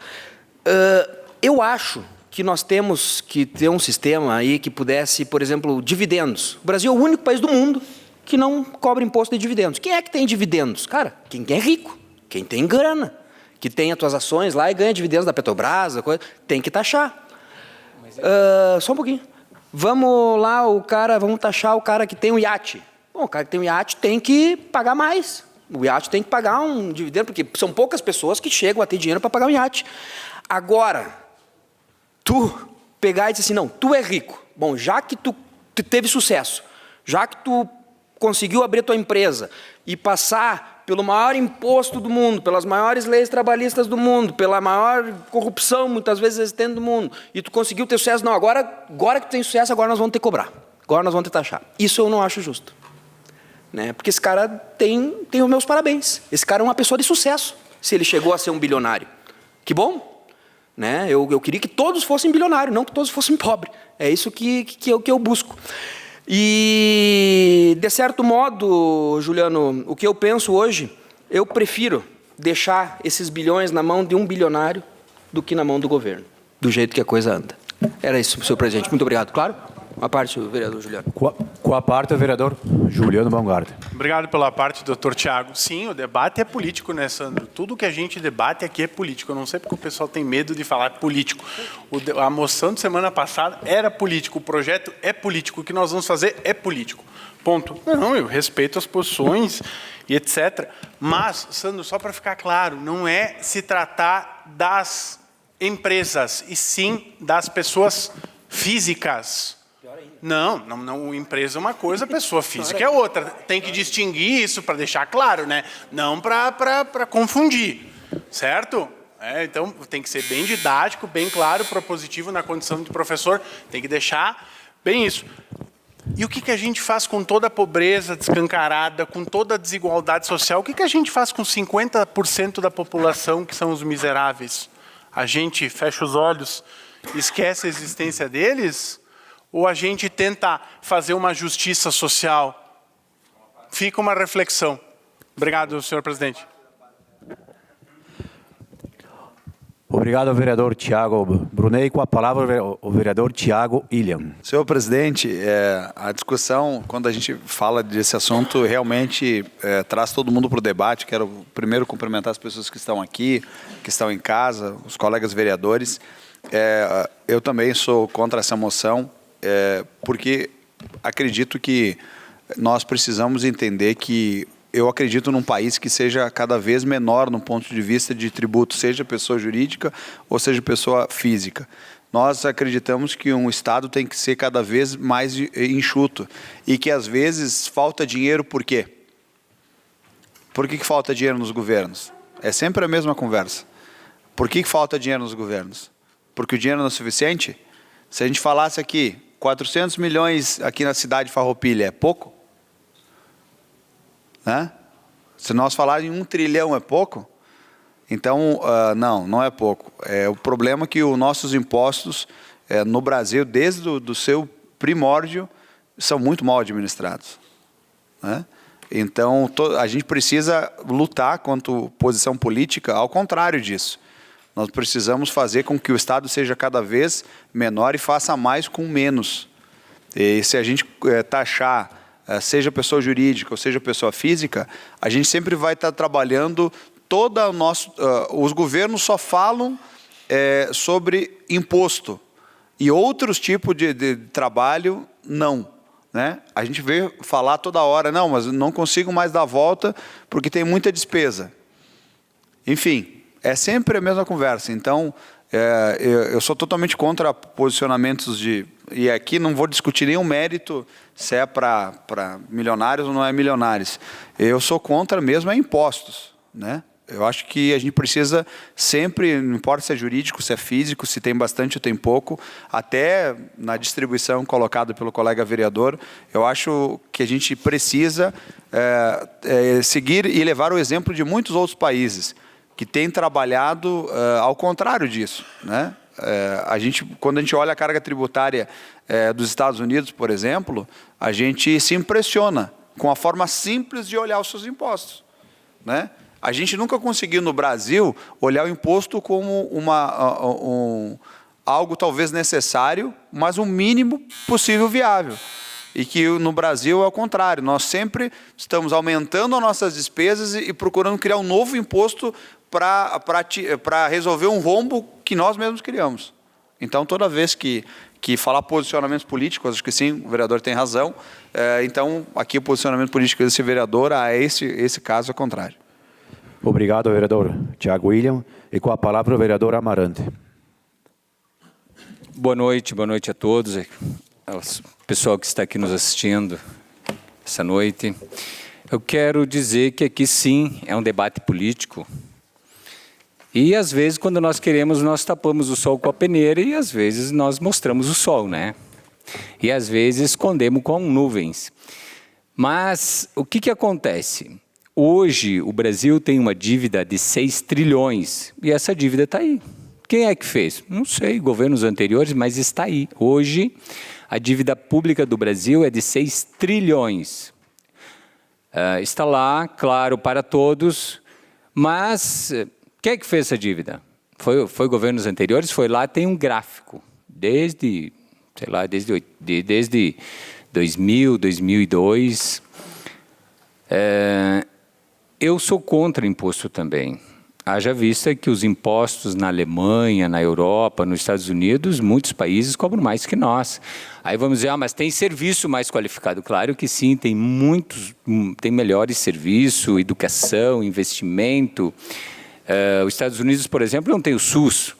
Eu acho que nós temos que ter um sistema aí que pudesse, por exemplo, dividendos. O Brasil é o único país do mundo que não cobra imposto de dividendos. Quem é que tem dividendos? Cara, quem é rico, quem tem grana, que tem as suas ações lá e ganha dividendos da Petrobras, tem que taxar. Só um pouquinho. Vamos taxar o cara que tem um iate. Bom, o cara que tem um iate tem que pagar mais. O iate tem que pagar um dividendo, porque são poucas pessoas que chegam a ter dinheiro para pagar um iate. Agora, tu pegar e dizer assim, não, tu é rico. Bom, já que tu teve sucesso, já que tu conseguiu abrir tua empresa e passar pelo maior imposto do mundo, pelas maiores leis trabalhistas do mundo, pela maior corrupção, muitas vezes, existente do mundo, e tu conseguiu ter sucesso, não, agora que tu tem sucesso, agora nós vamos ter que cobrar. Agora nós vamos ter que taxar. Isso eu não acho justo. Né? Porque esse cara tem os meus parabéns. Esse cara é uma pessoa de sucesso, se ele chegou a ser um bilionário. Que bom! Né? Eu queria que todos fossem bilionários, não que todos fossem pobres. É isso que eu busco. E, de certo modo, Juliano, o que eu penso hoje, eu prefiro deixar esses bilhões na mão de um bilionário do que na mão do governo, do jeito que a coisa anda. Era isso, senhor presidente. Muito obrigado. Claro? A parte, o vereador Juliano. Com a parte, o vereador Juliano Baumgarten. Obrigado pela parte, doutor Tiago. Sim, o debate é político, né, Sandro? Tudo que a gente debate aqui é político. Eu não sei porque o pessoal tem medo de falar político. A moção de semana passada era político, o projeto é político, o que nós vamos fazer é político. Ponto. Não, eu respeito as posições e etc. Mas, Sandro, só para ficar claro, não é se tratar das empresas, e sim das pessoas físicas. Não, empresa é uma coisa, pessoa física é outra. Tem que distinguir isso para deixar claro, né? Não para confundir, certo? Então, tem que ser bem didático, bem claro, propositivo na condição de professor. Tem que deixar bem isso. E o que a gente faz com toda a pobreza descancarada, com toda a desigualdade social? O que a gente faz com 50% da população que são os miseráveis? A gente fecha os olhos e esquece a existência deles? Ou a gente tenta fazer uma justiça social? Fica uma reflexão. Obrigado, senhor presidente. Obrigado, vereador Tiago Brunei. Com a palavra, o vereador Tiago Ilhan. Senhor presidente, a discussão, quando a gente fala desse assunto, realmente traz todo mundo para o debate. Quero primeiro cumprimentar as pessoas que estão aqui, que estão em casa, os colegas vereadores. Eu também sou contra essa moção, porque acredito que nós precisamos entender que eu acredito num país que seja cada vez menor no ponto de vista de tributo, seja pessoa jurídica ou seja pessoa física. Nós acreditamos que um Estado tem que ser cada vez mais enxuto e que às vezes falta dinheiro. Por quê? Por que falta dinheiro nos governos? É sempre a mesma conversa. Por que falta dinheiro nos governos? Porque o dinheiro não é suficiente? Se a gente falasse aqui, 400 milhões aqui na cidade de Farroupilha, é pouco? Né? Se nós falarmos em 1 trilhão, é pouco? Então, não é pouco. O problema é que os nossos impostos no Brasil, desde o seu primórdio, são muito mal administrados. Né? Então, a gente precisa lutar quanto posição política, ao contrário disso. Nós precisamos fazer com que o Estado seja cada vez menor e faça mais com menos. E se a gente taxar, seja pessoa jurídica ou seja pessoa física, a gente sempre vai estar trabalhando os governos só falam sobre imposto e outros tipos de trabalho não, né? A gente vê falar toda hora, não, mas não consigo mais dar a volta porque tem muita despesa. Enfim, é sempre a mesma conversa. Então, eu sou totalmente contra posicionamentos e aqui não vou discutir nenhum mérito se é para milionários ou não é milionários. Eu sou contra mesmo impostos, né? Eu acho que a gente precisa sempre, não importa se é jurídico, se é físico, se tem bastante ou tem pouco, até na distribuição colocada pelo colega vereador, eu acho que a gente precisa seguir e levar o exemplo de muitos outros países que têm trabalhado ao contrário disso, né? Quando a gente olha a carga tributária dos Estados Unidos, por exemplo, a gente se impressiona com a forma simples de olhar os seus impostos, né? A gente nunca conseguiu no Brasil olhar o imposto como algo talvez necessário, mas o mínimo possível viável. E que no Brasil é o contrário, nós sempre estamos aumentando as nossas despesas e procurando criar um novo imposto para resolver um rombo que nós mesmos criamos. Então, toda vez que falar posicionamentos políticos, acho que sim, o vereador tem razão, então, aqui o posicionamento político desse vereador, esse caso é contrário. Obrigado, vereador Tiago William. E com a palavra, o vereador Amarante. Boa noite a todos, ao pessoal que está aqui nos assistindo essa noite. Eu quero dizer que aqui, sim, é um debate político. E, às vezes, quando nós queremos, nós tapamos o sol com a peneira e, às vezes, nós mostramos o sol, né? E, às vezes, escondemos com nuvens. Mas, o que acontece? Hoje, o Brasil tem uma dívida de 6 trilhões e essa dívida está aí. Quem é que fez? Não sei, governos anteriores, mas está aí. Hoje, a dívida pública do Brasil é de 6 trilhões. Está lá, claro, para todos, mas quem é que fez essa dívida? Foi governos anteriores? Foi lá, tem um gráfico, desde 2000, 2002. Eu sou contra imposto também. Haja vista que os impostos na Alemanha, na Europa, nos Estados Unidos, muitos países cobram mais que nós. Aí vamos dizer, mas tem serviço mais qualificado. Claro que sim, tem melhores serviços, educação, investimento. Os Estados Unidos, por exemplo, não tem o SUS.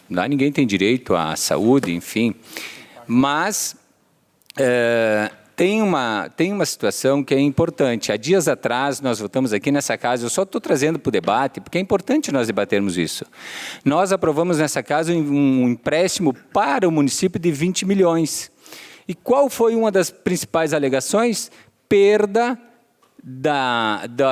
Lá ninguém tem direito à saúde, enfim. Mas tem uma situação que é importante. Há dias atrás, nós votamos aqui nessa casa, eu só estou trazendo para o debate, porque é importante nós debatermos isso. Nós aprovamos nessa casa um empréstimo para o município de 20 milhões. E qual foi uma das principais alegações? Perda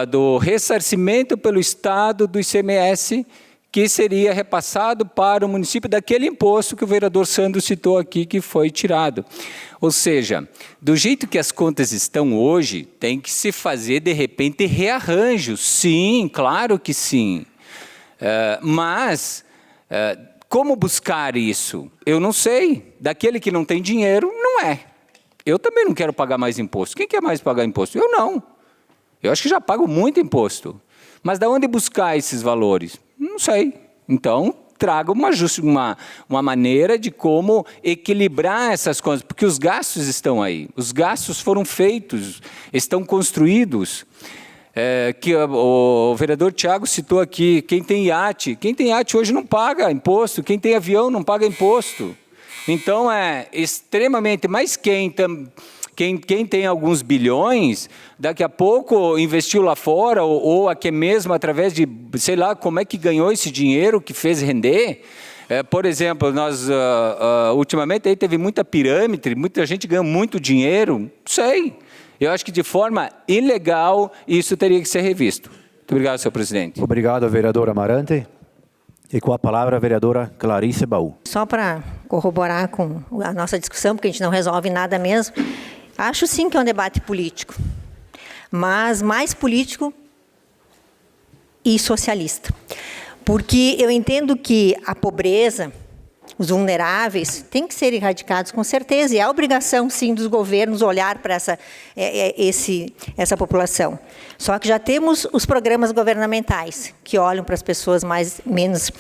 do ressarcimento pelo Estado do ICMS, que seria repassado para o município daquele imposto que o vereador Sandro citou aqui, que foi tirado. Ou seja, do jeito que as contas estão hoje, tem que se fazer, de repente, rearranjo. Sim, claro que sim. Mas Como buscar isso? Eu não sei. Daquele que não tem dinheiro, não é. Eu também não quero pagar mais imposto. Quem quer mais pagar imposto? Eu não. Eu acho que já pago muito imposto. Mas de onde buscar esses valores? Não sei. Então, traga uma maneira de como equilibrar essas coisas, porque os gastos estão aí. Os gastos foram feitos, estão construídos. Que o vereador Thiago citou aqui, quem tem iate hoje não paga imposto, quem tem avião não paga imposto. Então, é extremamente... Mas quem tem alguns bilhões, daqui a pouco investiu lá fora, ou aqui mesmo através de, sei lá, como é que ganhou esse dinheiro que fez render. Por exemplo, nós ultimamente aí teve muita pirâmide, muita gente ganhou muito dinheiro, não sei. Eu acho que de forma ilegal isso teria que ser revisto. Muito obrigado, senhor presidente. Obrigado, vereador Amarante. E com a palavra, a vereadora Clarice Baú. Só para corroborar com a nossa discussão, porque a gente não resolve nada mesmo, acho sim que é um debate político, mas mais político e socialista. Porque eu entendo que a pobreza, os vulneráveis, têm que ser erradicados com certeza, e é a obrigação, sim, dos governos olhar para essa população. Só que já temos os programas governamentais, que olham para as pessoas menos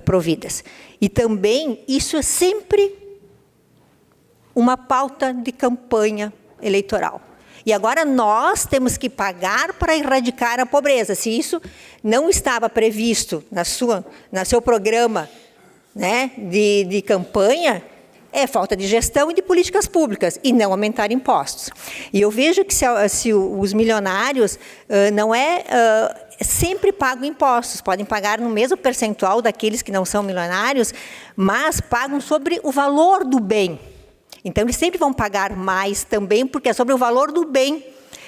providas. E também, isso é sempre uma pauta de campanha eleitoral. E agora nós temos que pagar para erradicar a pobreza. Se isso não estava previsto no seu programa, né, de campanha, é falta de gestão e de políticas públicas, e não aumentar impostos. E eu vejo que se os milionários sempre pagam impostos, podem pagar no mesmo percentual daqueles que não são milionários, mas pagam sobre o valor do bem. Então, eles sempre vão pagar mais também, porque é sobre o valor do bem.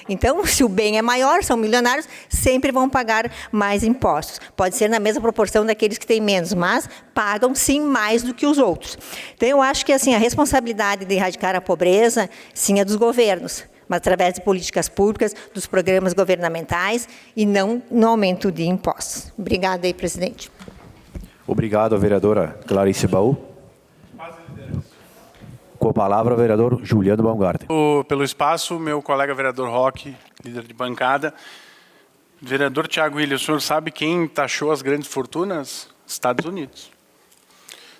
Então, se o bem é maior, são milionários, sempre vão pagar mais impostos. Pode ser na mesma proporção daqueles que têm menos, mas pagam, sim, mais do que os outros. Então, eu acho que assim, a responsabilidade de erradicar a pobreza, sim, é dos governos, mas através de políticas públicas, dos programas governamentais, e não no aumento de impostos. Obrigada aí, presidente. Obrigado, vereadora Clarice Baú. Com a palavra, o vereador Juliano Baumgarten. Pelo espaço, meu colega vereador Roque, líder de bancada. Vereador Thiago Willian, o senhor sabe quem taxou as grandes fortunas? Estados Unidos.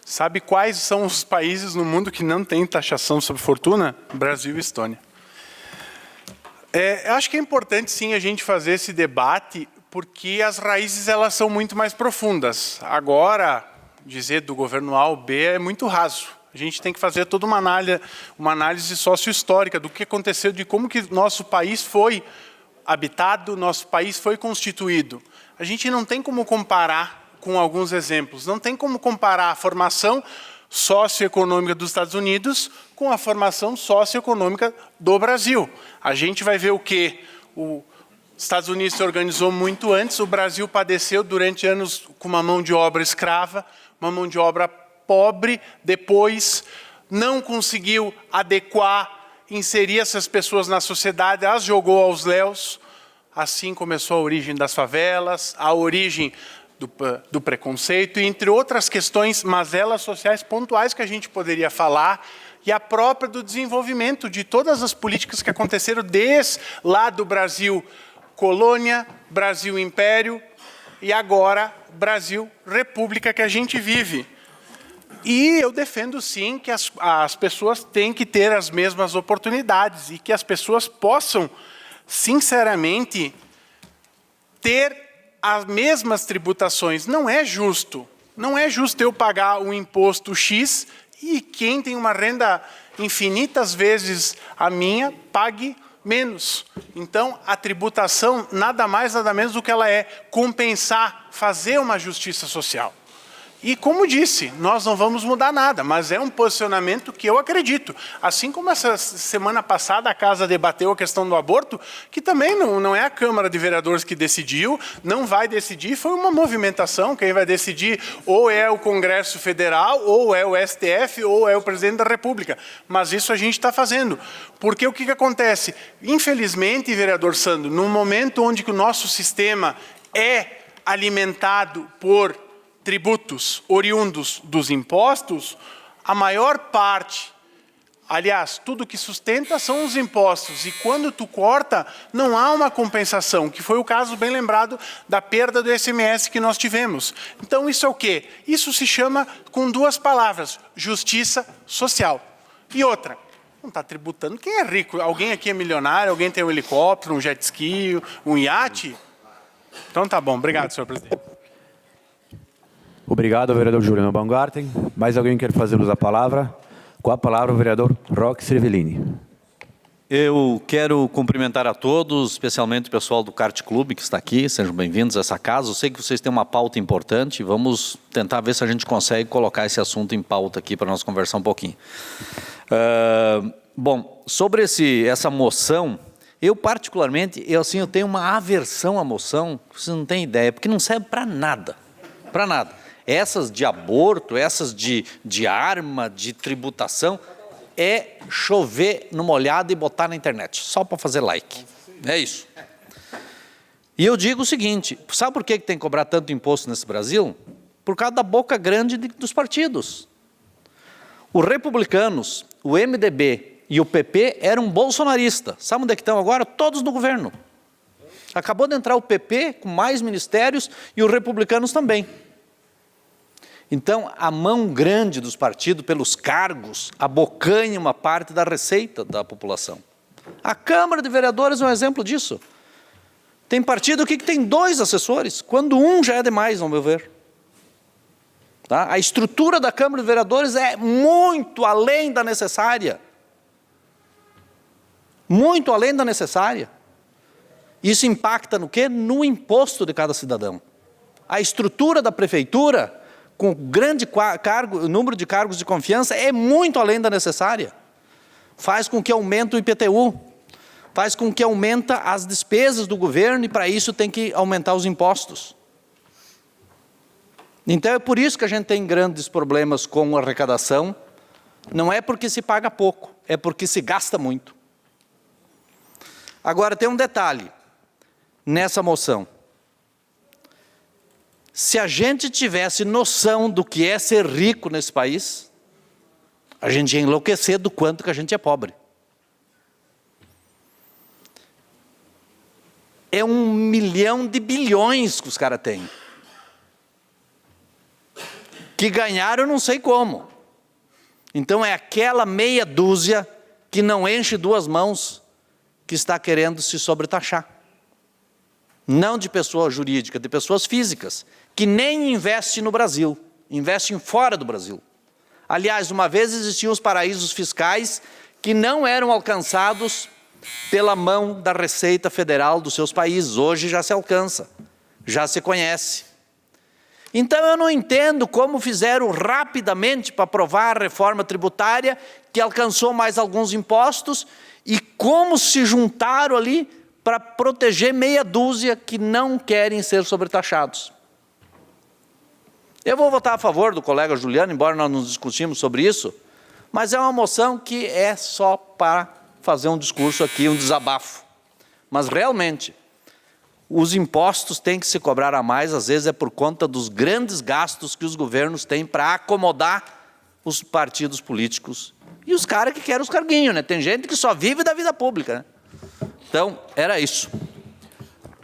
Sabe quais são os países no mundo que não têm taxação sobre fortuna? Brasil e Estônia. Acho que é importante, sim, a gente fazer esse debate, porque as raízes elas são muito mais profundas. Agora, dizer do governo A ou B é muito raso. A gente tem que fazer toda uma análise sócio-histórica do que aconteceu, de como que nosso país foi habitado, nosso país foi constituído. A gente não tem como comparar com alguns exemplos. Não tem como comparar a formação socioeconômica dos Estados Unidos com a formação socioeconômica do Brasil. A gente vai ver o quê? Os Estados Unidos se organizou muito antes, o Brasil padeceu durante anos com uma mão de obra escrava, uma mão de obra pobre, depois não conseguiu adequar, inserir essas pessoas na sociedade, as jogou aos léus. Assim começou a origem das favelas, a origem do preconceito, entre outras questões, mazelas sociais pontuais que a gente poderia falar, e a própria do desenvolvimento de todas as políticas que aconteceram desde lá do Brasil colônia, Brasil império, e agora Brasil república que a gente vive. E eu defendo, sim, que as pessoas têm que ter as mesmas oportunidades e que as pessoas possam, sinceramente, ter as mesmas tributações. Não é justo. Não é justo eu pagar um imposto X e quem tem uma renda infinitas vezes a minha pague menos. Então, a tributação nada mais, nada menos do que ela é compensar, fazer uma justiça social. E, como disse, nós não vamos mudar nada, mas é um posicionamento que eu acredito. Assim como essa semana passada a Casa debateu a questão do aborto, que também não é a Câmara de Vereadores que decidiu, não vai decidir, foi uma movimentação, quem vai decidir ou é o Congresso Federal, ou é o STF, ou é o Presidente da República. Mas isso a gente está fazendo. Porque o que acontece? Infelizmente, vereador Sandro, no momento onde que o nosso sistema é alimentado por tributos oriundos dos impostos, a maior parte, aliás, tudo que sustenta são os impostos. E quando tu corta, não há uma compensação, que foi o caso bem lembrado da perda do ICMS que nós tivemos. Então isso é o quê? Isso se chama, com duas palavras, justiça social. E outra, não está tributando quem é rico. Alguém aqui é milionário, alguém tem um helicóptero, um jet ski, um iate? Então tá bom, obrigado, senhor presidente. Obrigado, vereador Juliano Baumgarten. Mais alguém quer fazer uso da palavra? Com a palavra, o vereador Roque Cervellini. Eu quero cumprimentar a todos, especialmente o pessoal do Kart Clube que está aqui. Sejam bem-vindos a essa casa. Eu sei que vocês têm uma pauta importante. Vamos tentar ver se a gente consegue colocar esse assunto em pauta aqui para nós conversar um pouquinho. Bom, sobre essa moção, eu particularmente, eu tenho uma aversão à moção, vocês não têm ideia, porque não serve para nada. Para nada. Essas de aborto, essas de arma, de tributação, é chover no molhado e botar na internet, só para fazer like. É isso. E eu digo o seguinte, sabe por que tem que cobrar tanto imposto nesse Brasil? Por causa da boca grande dos partidos. Os republicanos, o MDB e o PP eram bolsonaristas. Sabe onde é que estão agora? Todos no governo. Acabou de entrar o PP com mais ministérios e os republicanos também. Então, a mão grande dos partidos pelos cargos abocanha uma parte da receita da população. A Câmara de Vereadores é um exemplo disso. Tem partido aqui que tem 2 assessores, quando um já é demais, ao meu ver. Tá? A estrutura da Câmara de Vereadores é muito além da necessária. Muito além da necessária. Isso impacta no quê? No imposto de cada cidadão. A estrutura da prefeitura, com grande número de cargos de confiança, é muito além da necessária. Faz com que aumente o IPTU, faz com que aumente as despesas do governo e para isso tem que aumentar os impostos. Então é por isso que a gente tem grandes problemas com a arrecadação, não é porque se paga pouco, é porque se gasta muito. Agora tem um detalhe nessa moção. Se a gente tivesse noção do que é ser rico nesse país, a gente ia enlouquecer do quanto que a gente é pobre. É 1 milhão de bilhões que os caras têm. Que ganharam não sei como. Então é aquela meia dúzia que não enche 2 mãos que está querendo se sobretaxar. Não de pessoa jurídica, de pessoas físicas, que nem investem no Brasil, investem fora do Brasil. Aliás, uma vez existiam os paraísos fiscais que não eram alcançados pela mão da Receita Federal dos seus países. Hoje já se alcança, já se conhece. Então eu não entendo como fizeram rapidamente para aprovar a reforma tributária, que alcançou mais alguns impostos, e como se juntaram ali para proteger meia dúzia que não querem ser sobretaxados. Eu vou votar a favor do colega Juliano, embora nós não discutimos sobre isso, mas é uma moção que é só para fazer um discurso aqui, um desabafo. Mas realmente, os impostos têm que se cobrar a mais, às vezes é por conta dos grandes gastos que os governos têm para acomodar os partidos políticos. E os caras que querem os carguinhos, né? Tem gente que só vive da vida pública, né? Então, era isso.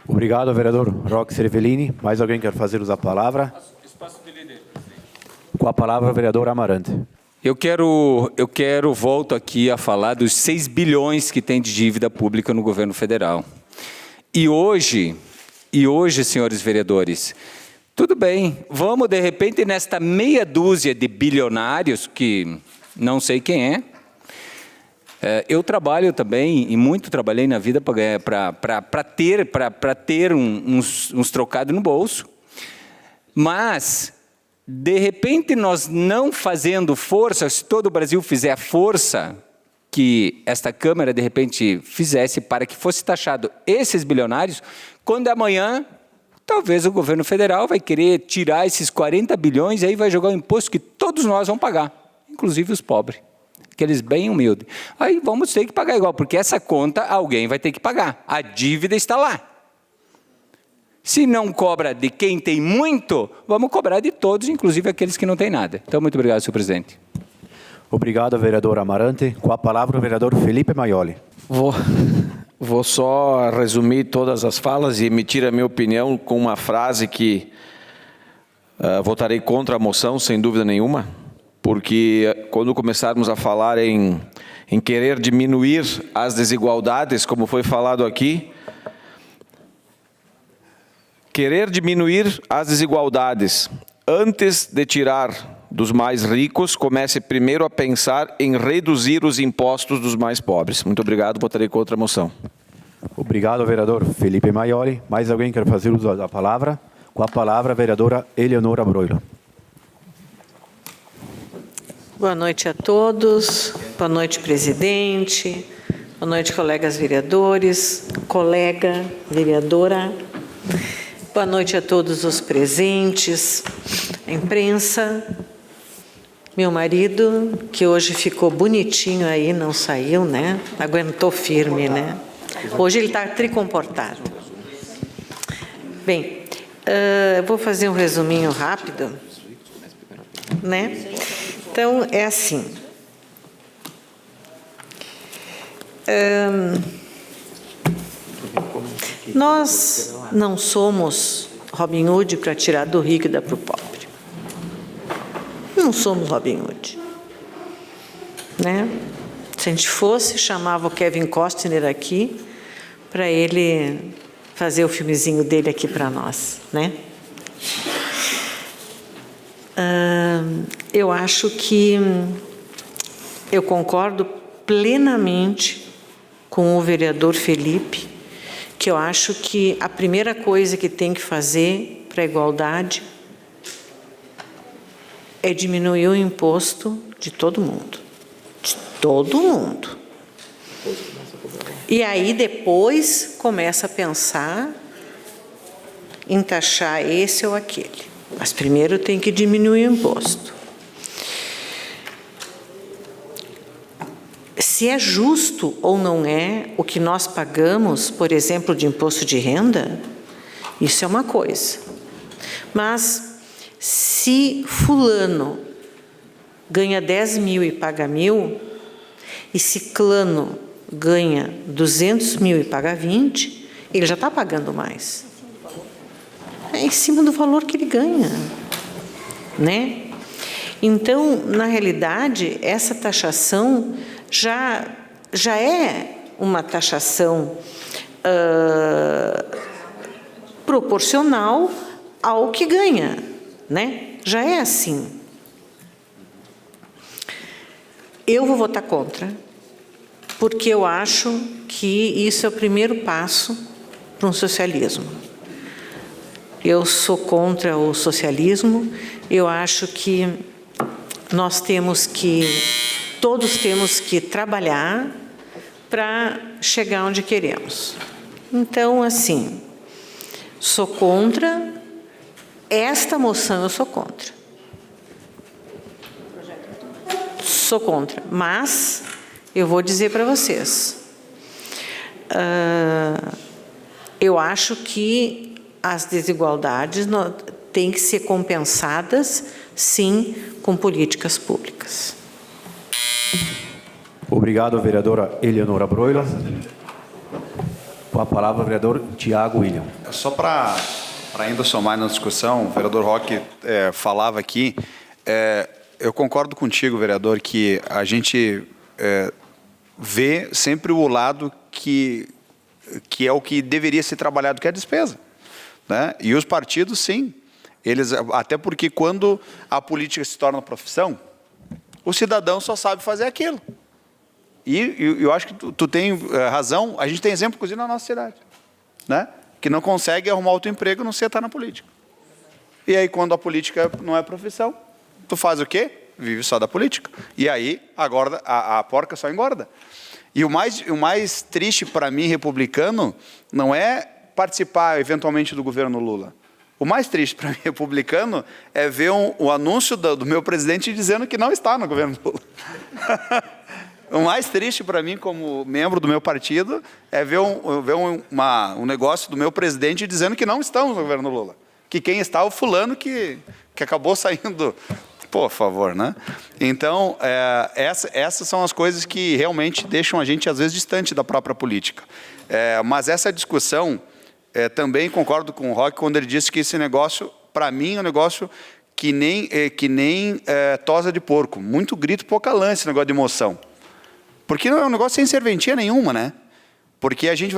Obrigado, vereador Roque Cervellini. Mais alguém quer fazer uso da palavra? Com a palavra, o vereador Amarante. Eu quero volto aqui a falar dos 6 bilhões que tem de dívida pública no governo federal. E hoje, senhores vereadores, tudo bem, vamos de repente nesta meia dúzia de bilionários, que não sei quem é, eu trabalho também, e muito trabalhei na vida para ter uns trocados no bolso, mas, de repente, nós não fazendo força, se todo o Brasil fizer a força que esta Câmara, de repente, fizesse para que fosse taxado esses bilionários, quando amanhã, talvez o governo federal vai querer tirar esses 40 bilhões e aí vai jogar o imposto que todos nós vamos pagar, inclusive os pobres. Aqueles bem humildes. Aí vamos ter que pagar igual, porque essa conta alguém vai ter que pagar. A dívida está lá. Se não cobra de quem tem muito, vamos cobrar de todos, inclusive aqueles que não têm nada. Então, muito obrigado, senhor presidente. Obrigado, vereador Amarante. Com a palavra, o vereador Felipe Maioli. Vou só resumir todas as falas e emitir a minha opinião com uma frase que votarei contra a moção, sem dúvida nenhuma, porque quando começarmos a falar em querer diminuir as desigualdades, como foi falado aqui, querer diminuir as desigualdades antes de tirar dos mais ricos, comece primeiro a pensar em reduzir os impostos dos mais pobres. Muito obrigado, votarei contra a moção. Obrigado, vereador Felipe Maioli. Mais alguém quer fazer uso da palavra? Com a palavra, a vereadora Eleonora Broilo. Boa noite a todos. Boa noite, presidente. Boa noite, colegas vereadores, colega vereadora. Boa noite a todos os presentes, a imprensa. Meu marido, que hoje ficou bonitinho aí, não saiu, né? Aguentou firme, né? Hoje ele está tricomportado. Bem, eu vou fazer um resuminho rápido, né? Então, é assim. Nós não somos Robin Hood para tirar do rico e dar para o pobre. Não somos Robin Hood, né? Se a gente fosse, chamava o Kevin Costner aqui para ele fazer o filmezinho dele aqui para nós, né? Eu acho que eu concordo plenamente com o vereador Felipe, que eu acho que a primeira coisa que tem que fazer para a igualdade é diminuir o imposto de todo mundo. De todo mundo. E aí depois começa a pensar em taxar esse ou aquele. Mas primeiro tem que diminuir o imposto. Se é justo ou não é o que nós pagamos, por exemplo, de imposto de renda, isso é uma coisa. Mas se fulano ganha 10 mil e paga 1.000, e ciclano ganha 200 mil e paga 20, ele já está pagando mais. É em cima do valor que ele ganha, né? Então, na realidade, essa taxação já é uma taxação proporcional ao que ganha, né? Já é assim. Eu vou votar contra, porque eu acho que isso é o primeiro passo para um socialismo. Eu sou contra o socialismo, eu acho que todos temos que trabalhar para chegar onde queremos. Então, assim, sou contra, esta moção eu sou contra. Sou contra, mas eu vou dizer para vocês, eu acho que as desigualdades têm que ser compensadas, sim, com políticas públicas. Obrigado, vereadora Eleonora Broilo. Com a palavra, o vereador Tiago William. Só para ainda somar na discussão, o vereador Roque falava aqui, eu concordo contigo, vereador, que a gente vê sempre o lado que é o que deveria ser trabalhado, que é a despesa, né? E os partidos, sim, eles, até porque quando a política se torna profissão, o cidadão só sabe fazer aquilo. E eu acho que tu tem razão, a gente tem exemplo, inclusive, na nossa cidade, né? Que não consegue arrumar outro emprego, não sei estar na política. E aí, quando a política não é profissão, tu faz o quê? Vive só da política. E aí, agora, a porca só engorda. E o mais triste para mim, republicano, não é participar, eventualmente, do governo Lula. O mais triste para mim, republicano, é ver o anúncio do meu presidente dizendo que não está no governo Lula. O mais triste para mim, como membro do meu partido, é ver um negócio do meu presidente dizendo que não estamos no governo Lula. Que quem está é o fulano que acabou saindo. Por favor, né? Então, essas são as coisas que realmente deixam a gente, às vezes, distante da própria política. Mas essa discussão, também concordo com o Roque quando ele disse que esse negócio, para mim, é um negócio que nem tosa de porco. Muito grito, pouca lã, esse negócio de emoção. Porque não é um negócio sem serventia nenhuma, né? Porque a gente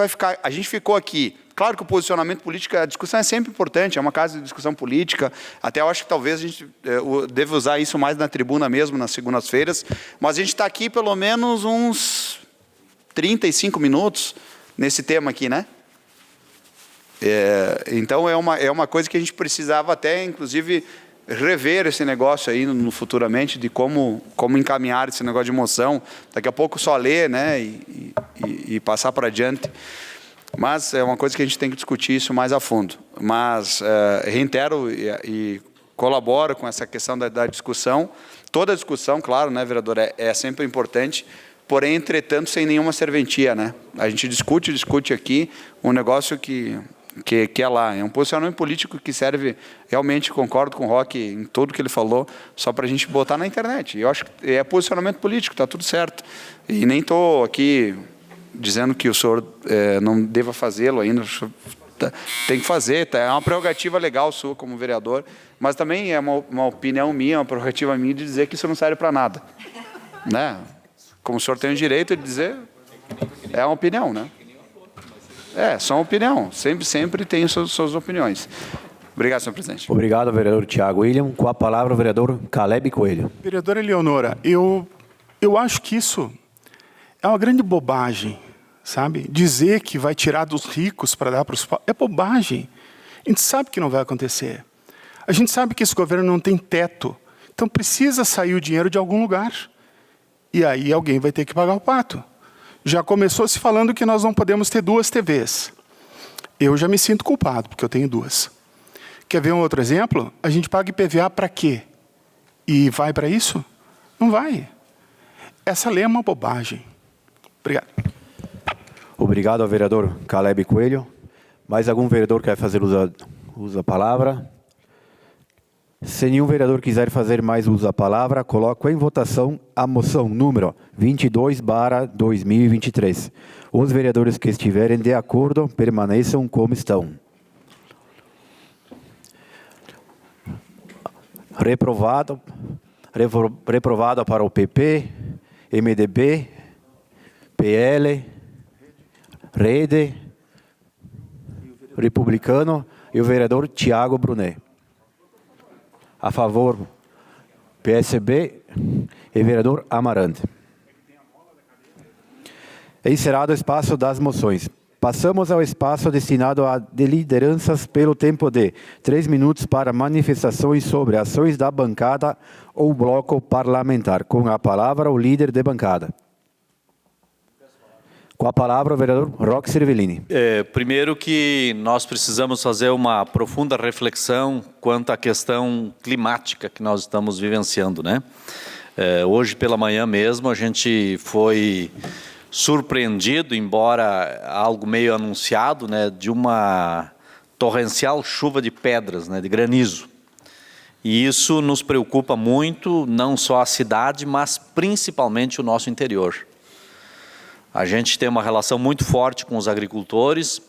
ficou aqui. Claro que o posicionamento político, a discussão é sempre importante, é uma casa de discussão política. Até eu acho que talvez a gente deve usar isso mais na tribuna mesmo, nas segundas-feiras. Mas a gente está aqui pelo menos uns 35 minutos nesse tema aqui, né? Então é uma coisa que a gente precisava até, inclusive, rever esse negócio aí no futuramente, de como encaminhar esse negócio de moção. Daqui a pouco só ler, né, e passar para adiante. Mas é uma coisa que a gente tem que discutir isso mais a fundo. Mas reitero e colaboro com essa questão da discussão. Toda discussão, claro, né, vereador, é sempre importante, porém, entretanto, sem nenhuma serventia, né? A gente discute aqui um negócio que é lá, é um posicionamento político que serve, realmente concordo com o Roque em tudo que ele falou, só para a gente botar na internet. Eu acho que é posicionamento político, está tudo certo. E nem estou aqui dizendo que o senhor não deva fazê-lo ainda, tem que fazer, é uma prerrogativa legal sua como vereador, mas também é uma opinião minha, uma prerrogativa minha de dizer que isso não serve para nada. Né? Como o senhor tem o direito de dizer, é uma opinião, né? Só uma opinião. Sempre tem suas opiniões. Obrigado, senhor presidente. Obrigado, vereador Tiago William. Com a palavra, o vereador Caleb Coelho. Vereadora Eleonora, eu acho que isso é uma grande bobagem, sabe? Dizer que vai tirar dos ricos para dar para os pobres é bobagem. A gente sabe que não vai acontecer. A gente sabe que esse governo não tem teto. Então precisa sair o dinheiro de algum lugar. E aí alguém vai ter que pagar o pato. Já começou se falando que nós não podemos ter 2 TVs. Eu já me sinto culpado, porque eu tenho 2. Quer ver um outro exemplo? A gente paga IPVA para quê? E vai para isso? Não vai. Essa lei é uma bobagem. Obrigado. Obrigado ao vereador Caleb Coelho. Mais algum vereador quer fazer uso da palavra? Se nenhum vereador quiser fazer mais uso da palavra, coloco em votação a moção número 22/2023. Os vereadores que estiverem de acordo, permaneçam como estão. Reprovado para o PP, MDB, PL, Rede, Republicano e o vereador Tiago Brunet. A favor, PSB e vereador Amarante. Encerrado o espaço das moções. Passamos ao espaço destinado a lideranças pelo tempo de 3 minutos para manifestações sobre ações da bancada ou bloco parlamentar. Com a palavra, o líder de bancada. Com a palavra, o vereador Roque Cervellini. Primeiro que nós precisamos fazer uma profunda reflexão quanto à questão climática que nós estamos vivenciando, né? Hoje pela manhã mesmo a gente foi surpreendido, embora algo meio anunciado, né, de uma torrencial chuva de pedras, né, de granizo. E isso nos preocupa muito, não só a cidade, mas principalmente o nosso interior. A gente tem uma relação muito forte com os agricultores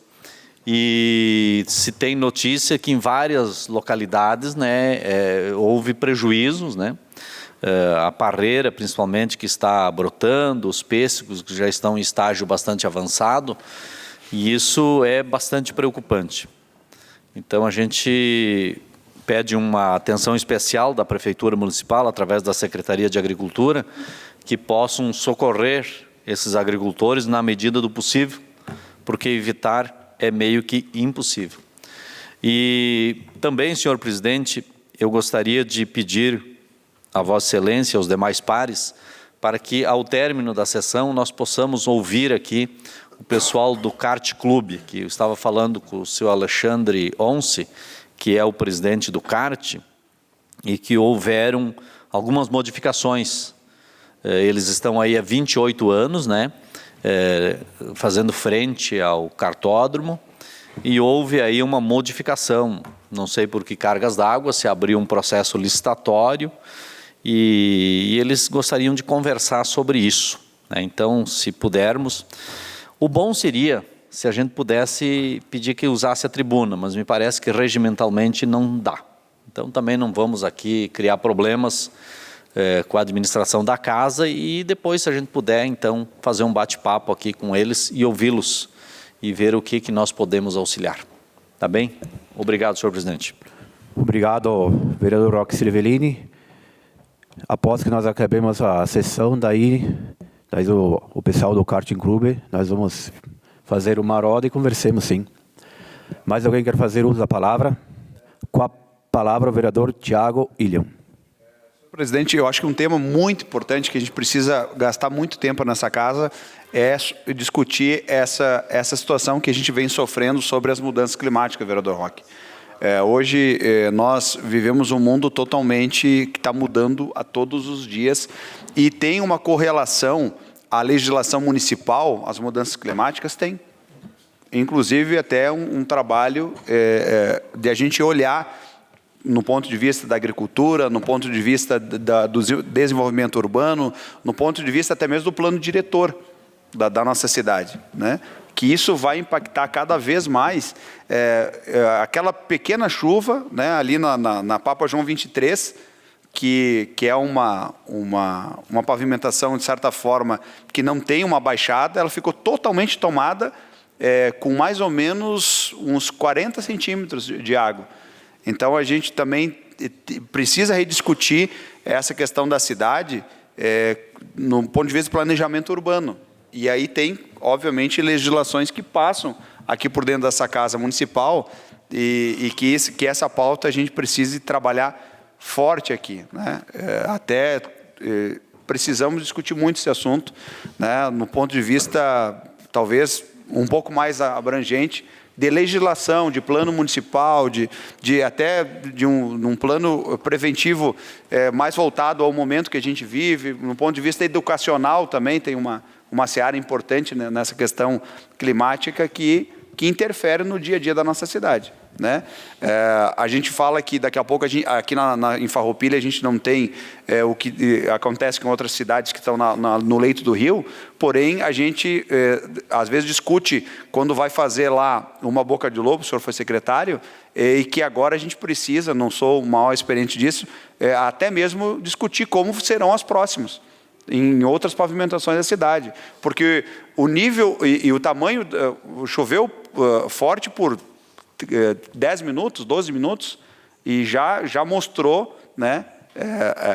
e se tem notícia que em várias localidades, né, houve prejuízos, né? A parreira, principalmente, que está brotando, os pêssegos que já estão em estágio bastante avançado, e isso é bastante preocupante. Então, a gente pede uma atenção especial da Prefeitura Municipal, através da Secretaria de Agricultura, que possam socorrer esses agricultores na medida do possível, porque evitar é meio que impossível. E também, senhor presidente, eu gostaria de pedir a Vossa Excelência e aos demais pares, para que ao término da sessão nós possamos ouvir aqui o pessoal do Kart Clube, que eu estava falando com o senhor Alexandre Once, que é o presidente do Kart, e que houveram algumas modificações Eles estão aí há 28 anos, né, fazendo frente ao cartódromo, e houve aí uma modificação, não sei por que cargas d'água, se abriu um processo licitatório, e eles gostariam de conversar sobre isso, né? Então, se pudermos, o bom seria se a gente pudesse pedir que usasse a tribuna, mas me parece que regimentalmente não dá. Então, também não vamos aqui criar problemas com a administração da casa, e depois, se a gente puder, então, fazer um bate-papo aqui com eles e ouvi-los e ver o que nós podemos auxiliar. Tá bem? Obrigado, senhor presidente. Obrigado, vereador Roque Cervellini. Após que nós acabemos a sessão, daí o pessoal do Karting Clube, nós vamos fazer uma roda e conversemos, sim. Mais alguém quer fazer uso da palavra? Com a palavra, o vereador Tiago Ilham. Presidente, eu acho que um tema muito importante que a gente precisa gastar muito tempo nessa casa é discutir essa situação que a gente vem sofrendo sobre as mudanças climáticas, vereador Roque. Hoje nós vivemos um mundo totalmente que está mudando a todos os dias, e tem uma correlação à legislação municipal, as mudanças climáticas tem. Inclusive até um trabalho de a gente olhar no ponto de vista da agricultura, no ponto de vista do desenvolvimento urbano, no ponto de vista até mesmo do plano diretor da nossa cidade, né? Que isso vai impactar cada vez mais aquela pequena chuva, né, ali na Papa João 23, que é uma pavimentação, de certa forma, que não tem uma baixada, ela ficou totalmente tomada com mais ou menos uns 40 centímetros de água. Então, a gente também precisa rediscutir essa questão da cidade no ponto de vista do planejamento urbano. E aí tem, obviamente, legislações que passam aqui por dentro dessa casa municipal, e que essa pauta a gente precise trabalhar forte aqui, né? Precisamos discutir muito esse assunto, né, no ponto de vista, talvez, um pouco mais abrangente, de legislação, de plano municipal, até de um plano preventivo mais voltado ao momento que a gente vive, no ponto de vista educacional também tem uma seara importante, né, nessa questão climática que interfere no dia a dia da nossa cidade, né? A gente fala que daqui a pouco, aqui em Farroupilha, a gente não tem o que acontece com outras cidades que estão no leito do rio, porém, a gente às vezes discute quando vai fazer lá uma boca de lobo, o senhor foi secretário, e que agora a gente precisa, não sou o maior experiente disso, até mesmo discutir como serão as próximas, em outras pavimentações da cidade, porque o nível e o tamanho, choveu forte por 10 minutos, 12 minutos, e já mostrou, né,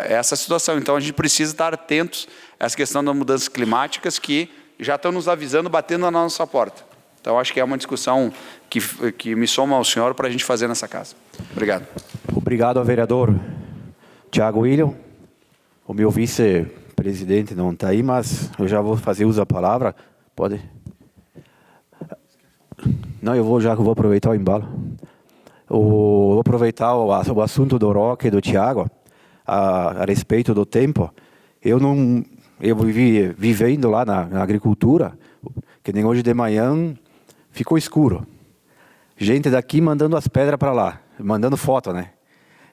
essa situação. Então, a gente precisa estar atentos a essa questão das mudanças climáticas que já estão nos avisando, batendo na nossa porta. Então, acho que é uma discussão que me soma ao senhor para a gente fazer nessa casa. Obrigado. Obrigado ao vereador Tiago William. O meu vice-presidente não está aí, mas eu já vou fazer uso da palavra. Pode? Não, eu vou aproveitar o embalo. Vou aproveitar o assunto do Roque e do Tiago a respeito do tempo. Eu vivi vivendo lá na agricultura, que nem hoje de manhã ficou escuro. Gente daqui mandando as pedras para lá, mandando foto, né?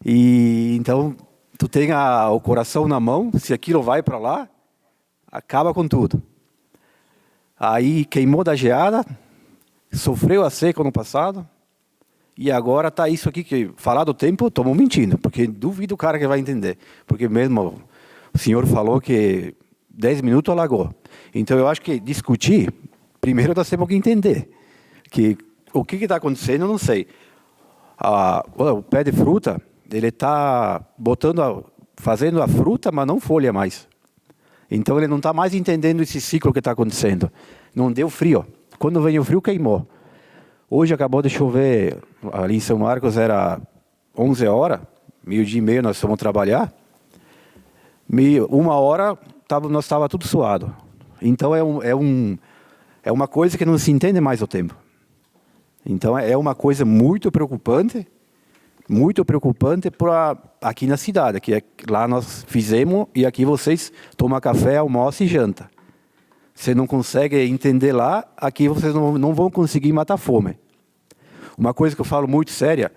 E então tu tem o coração na mão, se aquilo vai para lá, acaba com tudo. Aí queimou da geada, sofreu a seca no passado, e agora está isso aqui, que falar do tempo, estamos mentindo, porque duvido o cara que vai entender. Porque mesmo o senhor falou que 10 minutos alagou. Então eu acho que discutir, primeiro nós temos que entender que o que está acontecendo, eu não sei. O pé de fruta, ele está fazendo a fruta, mas não folha mais. Então ele não está mais entendendo esse ciclo que está acontecendo. Não deu frio. Quando veio o frio, queimou. Hoje acabou de chover, ali em São Marcos era 11 horas, 12h30 nós fomos trabalhar. 1h nós estava tudo suado. Então é uma coisa que não se entende mais o tempo. Então é uma coisa muito preocupante, muito preocupante para aqui na cidade, que é, lá nós fizemos e aqui vocês tomam café, almoçam e janta. Você não consegue entender lá, aqui vocês não vão conseguir matar fome. Uma coisa que eu falo muito séria,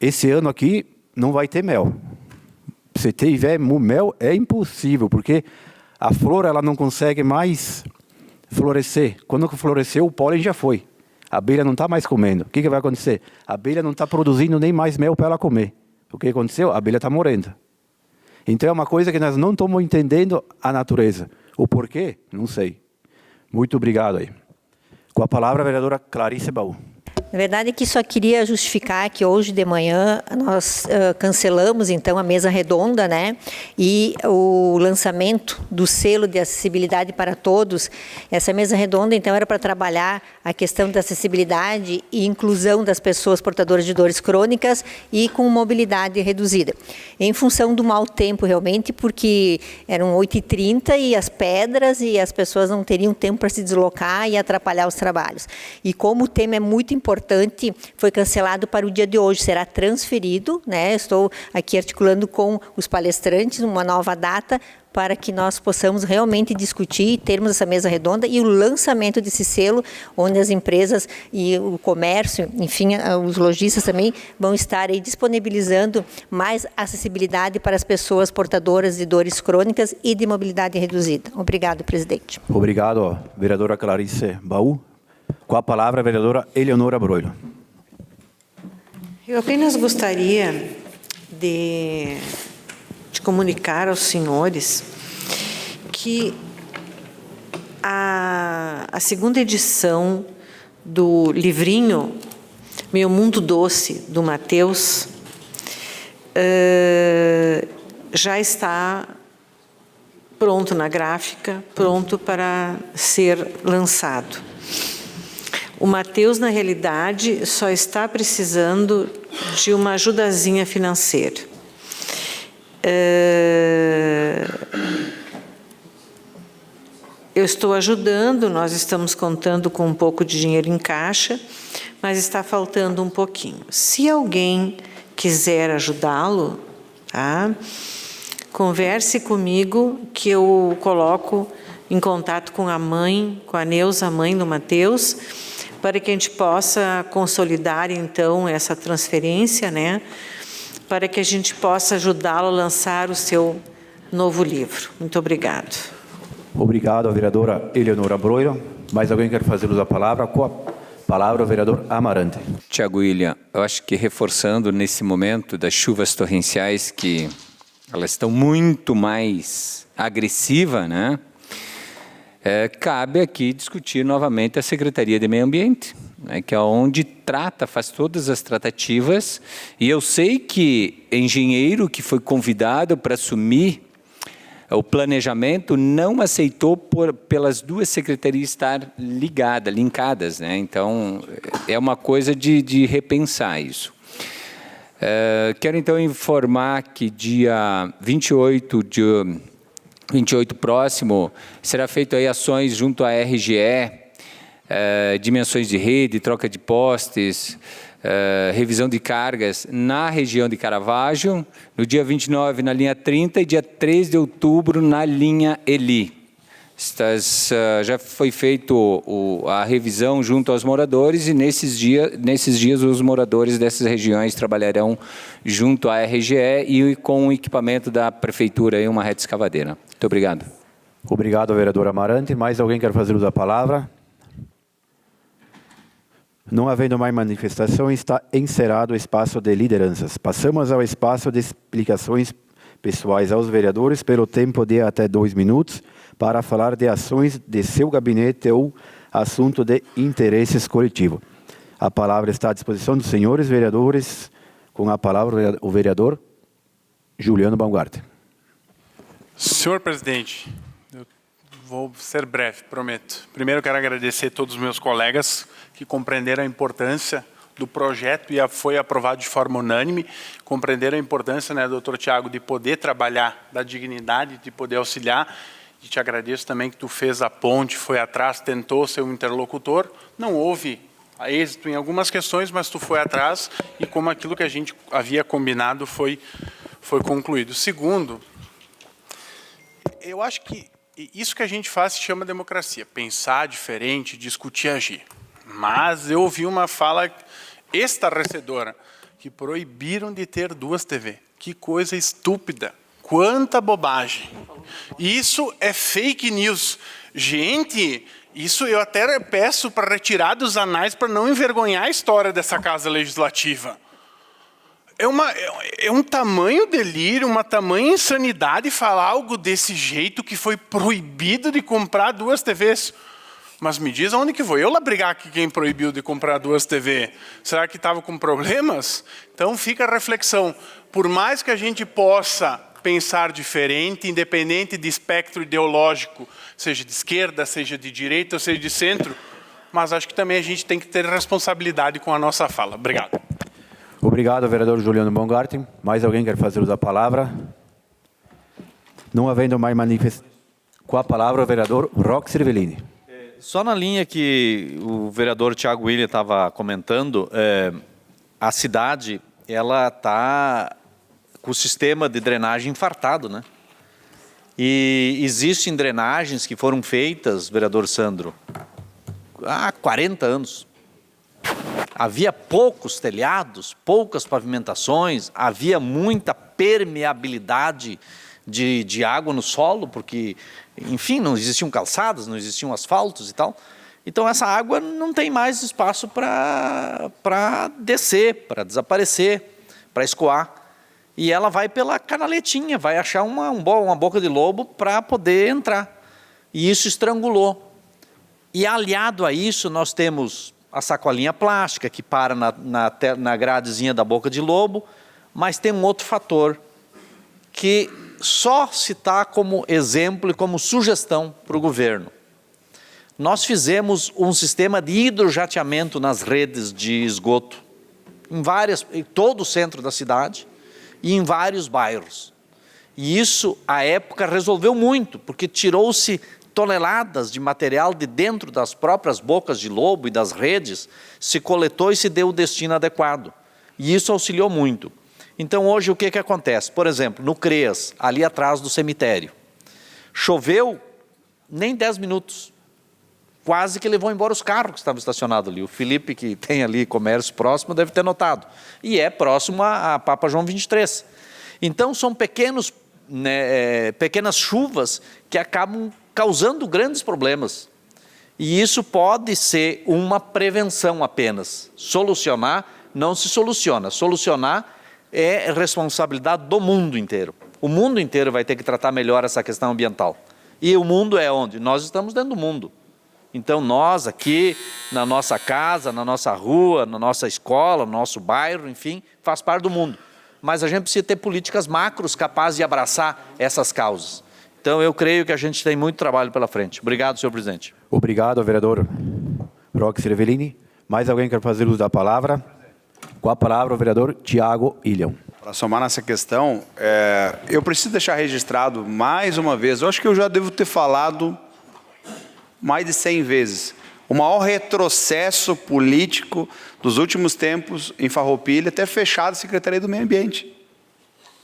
esse ano aqui não vai ter mel. Se tiver mel, é impossível, porque a flor ela não consegue mais florescer. Quando floresceu, o pólen já foi. A abelha não está mais comendo. O que vai acontecer? A abelha não está produzindo nem mais mel para ela comer. O que aconteceu? A abelha está morrendo. Então é uma coisa que nós não estamos entendendo a natureza. O porquê? Não sei. Muito obrigado aí. Com a palavra, a vereadora Clarice Baú. Na verdade, que só queria justificar que hoje de manhã nós cancelamos, então, a mesa redonda, né? E o lançamento do selo de acessibilidade para todos. Essa mesa redonda, então, era para trabalhar a questão da acessibilidade e inclusão das pessoas portadoras de dores crônicas e com mobilidade reduzida. Em função do mau tempo, realmente, porque eram 8h30 e as pedras e as pessoas não teriam tempo para se deslocar e atrapalhar os trabalhos. E como o tema é muito importante, foi cancelado para o dia de hoje, será transferido, né? Estou aqui articulando com os palestrantes uma nova data para que nós possamos realmente discutir, termos essa mesa redonda e o lançamento desse selo, onde as empresas e o comércio, enfim, os lojistas também vão estar aí disponibilizando mais acessibilidade para as pessoas portadoras de dores crônicas e de mobilidade reduzida. Obrigado, presidente. Obrigado, vereadora Clarice Baú. Com a palavra, a vereadora Eleonora Broilo. Eu apenas gostaria de comunicar aos senhores que a segunda edição do livrinho Meu Mundo Doce, do Matheus, já está pronto na gráfica, pronto para ser lançado. O Matheus, na realidade, só está precisando de uma ajudazinha financeira. Eu estou ajudando, nós estamos contando com um pouco de dinheiro em caixa, mas está faltando um pouquinho. Se alguém quiser ajudá-lo, tá? Converse comigo que eu coloco em contato com a mãe, com a Neuza, a mãe do Matheus, para que a gente possa consolidar, então, essa transferência, né? Para que a gente possa ajudá-lo a lançar o seu novo livro. Muito obrigado. Obrigado, vereadora Eleonora Broilo. Mais alguém quer fazer uso da palavra? Com a palavra, o vereador Amarante. Tiago William, eu acho que reforçando nesse momento das chuvas torrenciais, que elas estão muito mais agressivas, né? Cabe aqui discutir novamente a Secretaria de Meio Ambiente, né, que é onde faz todas as tratativas, e eu sei que engenheiro que foi convidado para assumir o planejamento não aceitou pelas duas secretarias estar linkadas, né? Então, é uma coisa de repensar isso. Quero então informar que dia 28 próximo, será feito aí ações junto à RGE, dimensões de rede, troca de postes, revisão de cargas na região de Caravaggio, no dia 29 na linha 30 e dia 3 de outubro na linha Eli. Já foi feito a revisão junto aos moradores e nesses dias os moradores dessas regiões trabalharão junto à RGE e com o equipamento da prefeitura, uma reta escavadeira. Muito obrigado. Obrigado, vereador Amarante. Mais alguém quer fazer uso da palavra? Não havendo mais manifestação, está encerrado o espaço de lideranças. Passamos ao espaço de explicações pessoais aos vereadores pelo tempo de até 2 minutos para falar de ações de seu gabinete ou assunto de interesses coletivo. A palavra está à disposição dos senhores vereadores. Com a palavra, o vereador Juliano Baumgarten. Senhor presidente, eu vou ser breve, prometo. Primeiro, quero agradecer a todos os meus colegas que compreenderam a importância do projeto e foi aprovado de forma unânime. Compreenderam a importância, né, doutor Tiago, de poder trabalhar, da dignidade, de poder auxiliar. E te agradeço também que tu fez a ponte, foi atrás, tentou ser um interlocutor. Não houve a êxito em algumas questões, mas tu foi atrás e como aquilo que a gente havia combinado foi concluído. Segundo, eu acho que isso que a gente faz se chama democracia, pensar diferente, discutir, agir. Mas eu ouvi uma fala estarrecedora, que proibiram de ter 2 TV. Que coisa estúpida, quanta bobagem. Isso é fake news. Gente, isso eu até peço para retirar dos anais para não envergonhar a história dessa Casa Legislativa. É um tamanho delírio, uma tamanha insanidade falar algo desse jeito que foi proibido de comprar 2 TVs. Mas me diz aonde que foi eu lá brigar que quem proibiu de comprar 2 TV? Será que estava com problemas? Então fica a reflexão. Por mais que a gente possa pensar diferente, independente de espectro ideológico, seja de esquerda, seja de direita, ou seja de centro, mas acho que também a gente tem que ter responsabilidade com a nossa fala. Obrigado. Obrigado, vereador Juliano Baumgarten. Mais alguém quer fazer uso da palavra? Não havendo mais manifestações. Com a palavra, o vereador Roque Cervellini. Só na linha que o vereador Thiago William estava comentando, a cidade ela está com o sistema de drenagem infartado, né? E existem drenagens que foram feitas, vereador Sandro, há 40 anos. Havia poucos telhados, poucas pavimentações, havia muita permeabilidade de água no solo, porque, enfim, não existiam calçadas, não existiam asfaltos e tal. Então, essa água não tem mais espaço para descer, para desaparecer, para escoar. E ela vai pela canaletinha, vai achar uma boca de lobo para poder entrar. E isso estrangulou. E aliado a isso, nós temos a sacolinha plástica, que para na gradezinha da boca de lobo, mas tem um outro fator, que só citar como exemplo e como sugestão para o governo. Nós fizemos um sistema de hidrojateamento nas redes de esgoto, em todo o centro da cidade e em vários bairros. E isso, à época, resolveu muito, porque tirou-se toneladas de material de dentro das próprias bocas de lobo e das redes, se coletou e se deu o destino adequado. E isso auxiliou muito. Então, hoje, o que acontece? Por exemplo, no CREAS, ali atrás do cemitério, choveu nem 10 minutos. Quase que levou embora os carros que estavam estacionados ali. O Felipe, que tem ali comércio próximo, deve ter notado. E é próximo a Papa João 23. Então, são pequenas chuvas que acabam causando grandes problemas. E isso pode ser uma prevenção apenas. Solucionar não se soluciona. Solucionar é responsabilidade do mundo inteiro. O mundo inteiro vai ter que tratar melhor essa questão ambiental. E o mundo é onde? Nós estamos dentro do mundo. Então nós aqui, na nossa casa, na nossa rua, na nossa escola, no nosso bairro, enfim, faz parte do mundo. Mas a gente precisa ter políticas macros capazes de abraçar essas causas. Então eu creio que a gente tem muito trabalho pela frente. Obrigado, senhor presidente. Obrigado, vereador Roque Cervellini. Mais alguém quer fazer uso da palavra? Com a palavra, o vereador Thiago William. Para somar nessa questão, eu preciso deixar registrado mais uma vez, eu acho que eu já devo ter falado mais de 100 vezes, o maior retrocesso político dos últimos tempos em Farroupilha é ter fechado a Secretaria do Meio Ambiente.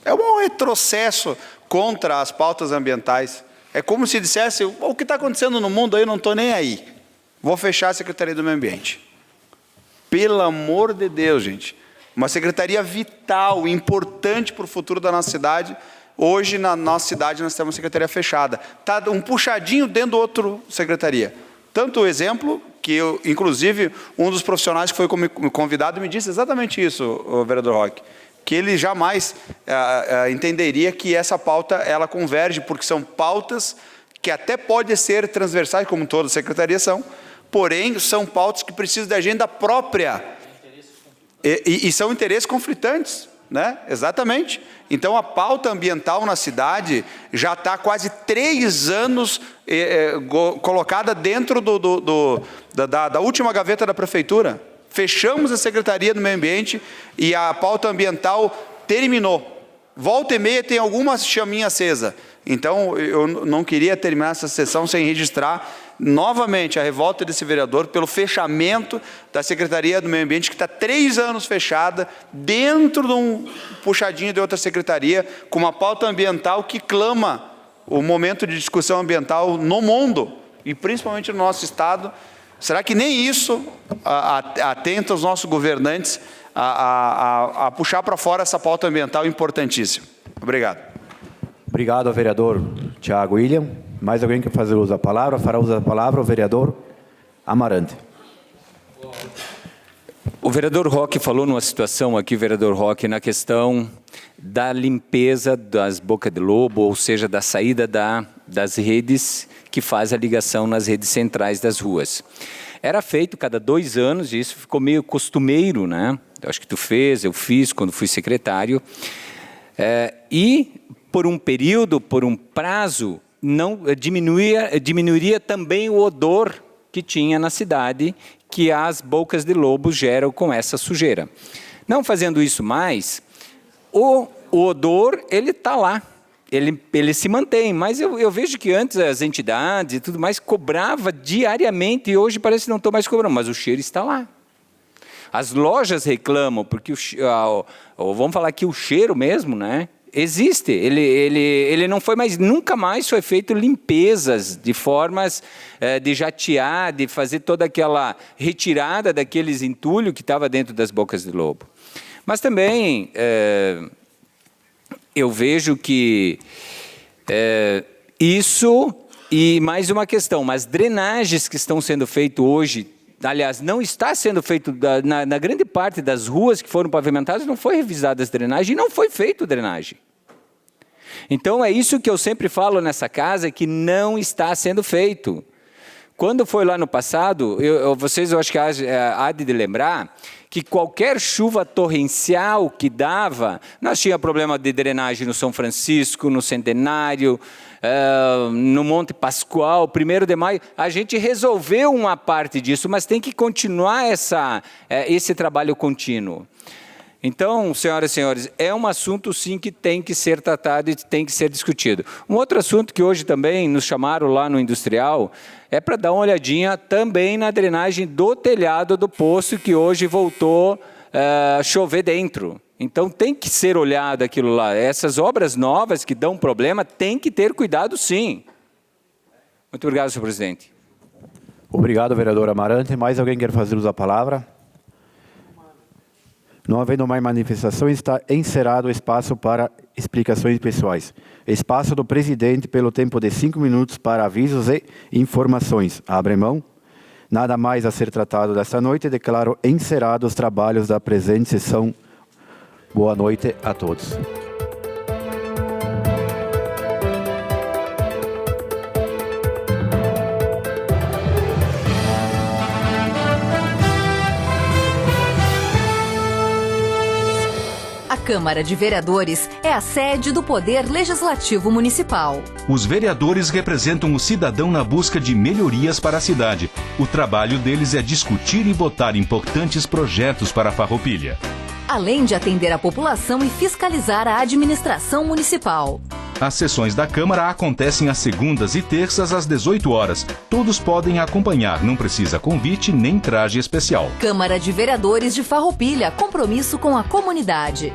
É o maior retrocesso contra as pautas ambientais. É como se dissesse, o que está acontecendo no mundo aí, eu não estou nem aí. Vou fechar a Secretaria do Meio Ambiente. Pelo amor de Deus, gente. Uma secretaria vital, importante para o futuro da nossa cidade. Hoje, na nossa cidade, nós temos uma secretaria fechada. Está um puxadinho dentro do outro secretaria. Tanto o exemplo, que eu, inclusive, um dos profissionais que foi convidado me disse exatamente isso, o vereador Roque, que ele jamais entenderia que essa pauta ela converge, porque são pautas que até podem ser transversais, como todas as secretarias são, porém, são pautas que precisam de agenda própria. E são interesses conflitantes, né? Exatamente. Então, a pauta ambiental na cidade já está quase 3 anos colocada dentro da última gaveta da prefeitura. Fechamos a Secretaria do Meio Ambiente e a pauta ambiental terminou. Volta e meia tem alguma chaminha acesa. Então, eu não queria terminar essa sessão sem registrar novamente a revolta desse vereador pelo fechamento da Secretaria do Meio Ambiente, que está 3 anos fechada, dentro de um puxadinho de outra secretaria, com uma pauta ambiental que clama o momento de discussão ambiental no mundo, e principalmente no nosso Estado. Será que nem isso atenta os nossos governantes a puxar para fora essa pauta ambiental importantíssima? Obrigado. Obrigado, vereador Tiago William. Mais alguém quer fazer uso da palavra? Fará uso da palavra o vereador Amarante. O vereador Roque falou numa situação aqui, vereador Roque, na questão da limpeza das bocas de lobo, ou seja, da saída das redes que faz a ligação nas redes centrais das ruas. Era feito cada 2 anos, e isso ficou meio costumeiro, né? Eu acho que tu fez, eu fiz quando fui secretário. E por um período, por um prazo, não diminuiria também o odor que tinha na cidade, que as bocas de lobo geram com essa sujeira. Não fazendo isso mais, o odor, ele está lá, ele se mantém, mas eu vejo que antes as entidades e tudo mais cobrava diariamente, e hoje parece que não estão mais cobrando, mas o cheiro está lá. As lojas reclamam, porque vamos falar aqui o cheiro mesmo, né? Existe, ele não foi mais, nunca mais foi feito limpezas de formas de jatear, de fazer toda aquela retirada daqueles entulhos que estava dentro das bocas de lobo. Mas também eu vejo que isso, e mais uma questão, mas drenagens que estão sendo feitas hoje, aliás, não está sendo feito, na grande parte das ruas que foram pavimentadas, não foi revisada as drenagens e não foi feito drenagem. Então, é isso que eu sempre falo nessa casa, que não está sendo feito. Quando foi lá no passado, eu acho que há de lembrar, que qualquer chuva torrencial que dava, nós tínhamos problema de drenagem no São Francisco, no Centenário, no Monte Pascoal, 1º de maio, a gente resolveu uma parte disso, mas tem que continuar esse trabalho contínuo. Então, senhoras e senhores, é um assunto sim que tem que ser tratado e tem que ser discutido. Um outro assunto que hoje também nos chamaram lá no Industrial é para dar uma olhadinha também na drenagem do telhado do poço, que hoje voltou a chover dentro. Então tem que ser olhado aquilo lá. Essas obras novas que dão problema, tem que ter cuidado sim. Muito obrigado, senhor presidente. Obrigado, vereador Amarante. Mais alguém quer fazer uso da palavra? Não havendo mais manifestações, está encerrado o espaço para explicações pessoais. Espaço do presidente pelo tempo de 5 minutos para avisos e informações. Abre mão. Nada mais a ser tratado desta noite. Declaro encerrados os trabalhos da presente sessão. Boa noite a todos. A Câmara de Vereadores é a sede do Poder Legislativo Municipal. Os vereadores representam o cidadão na busca de melhorias para a cidade. O trabalho deles é discutir e votar importantes projetos para a Farroupilha. Além de atender a população e fiscalizar a administração municipal. As sessões da Câmara acontecem às segundas e terças às 18 horas. Todos podem acompanhar, não precisa convite nem traje especial. Câmara de Vereadores de Farroupilha, compromisso com a comunidade.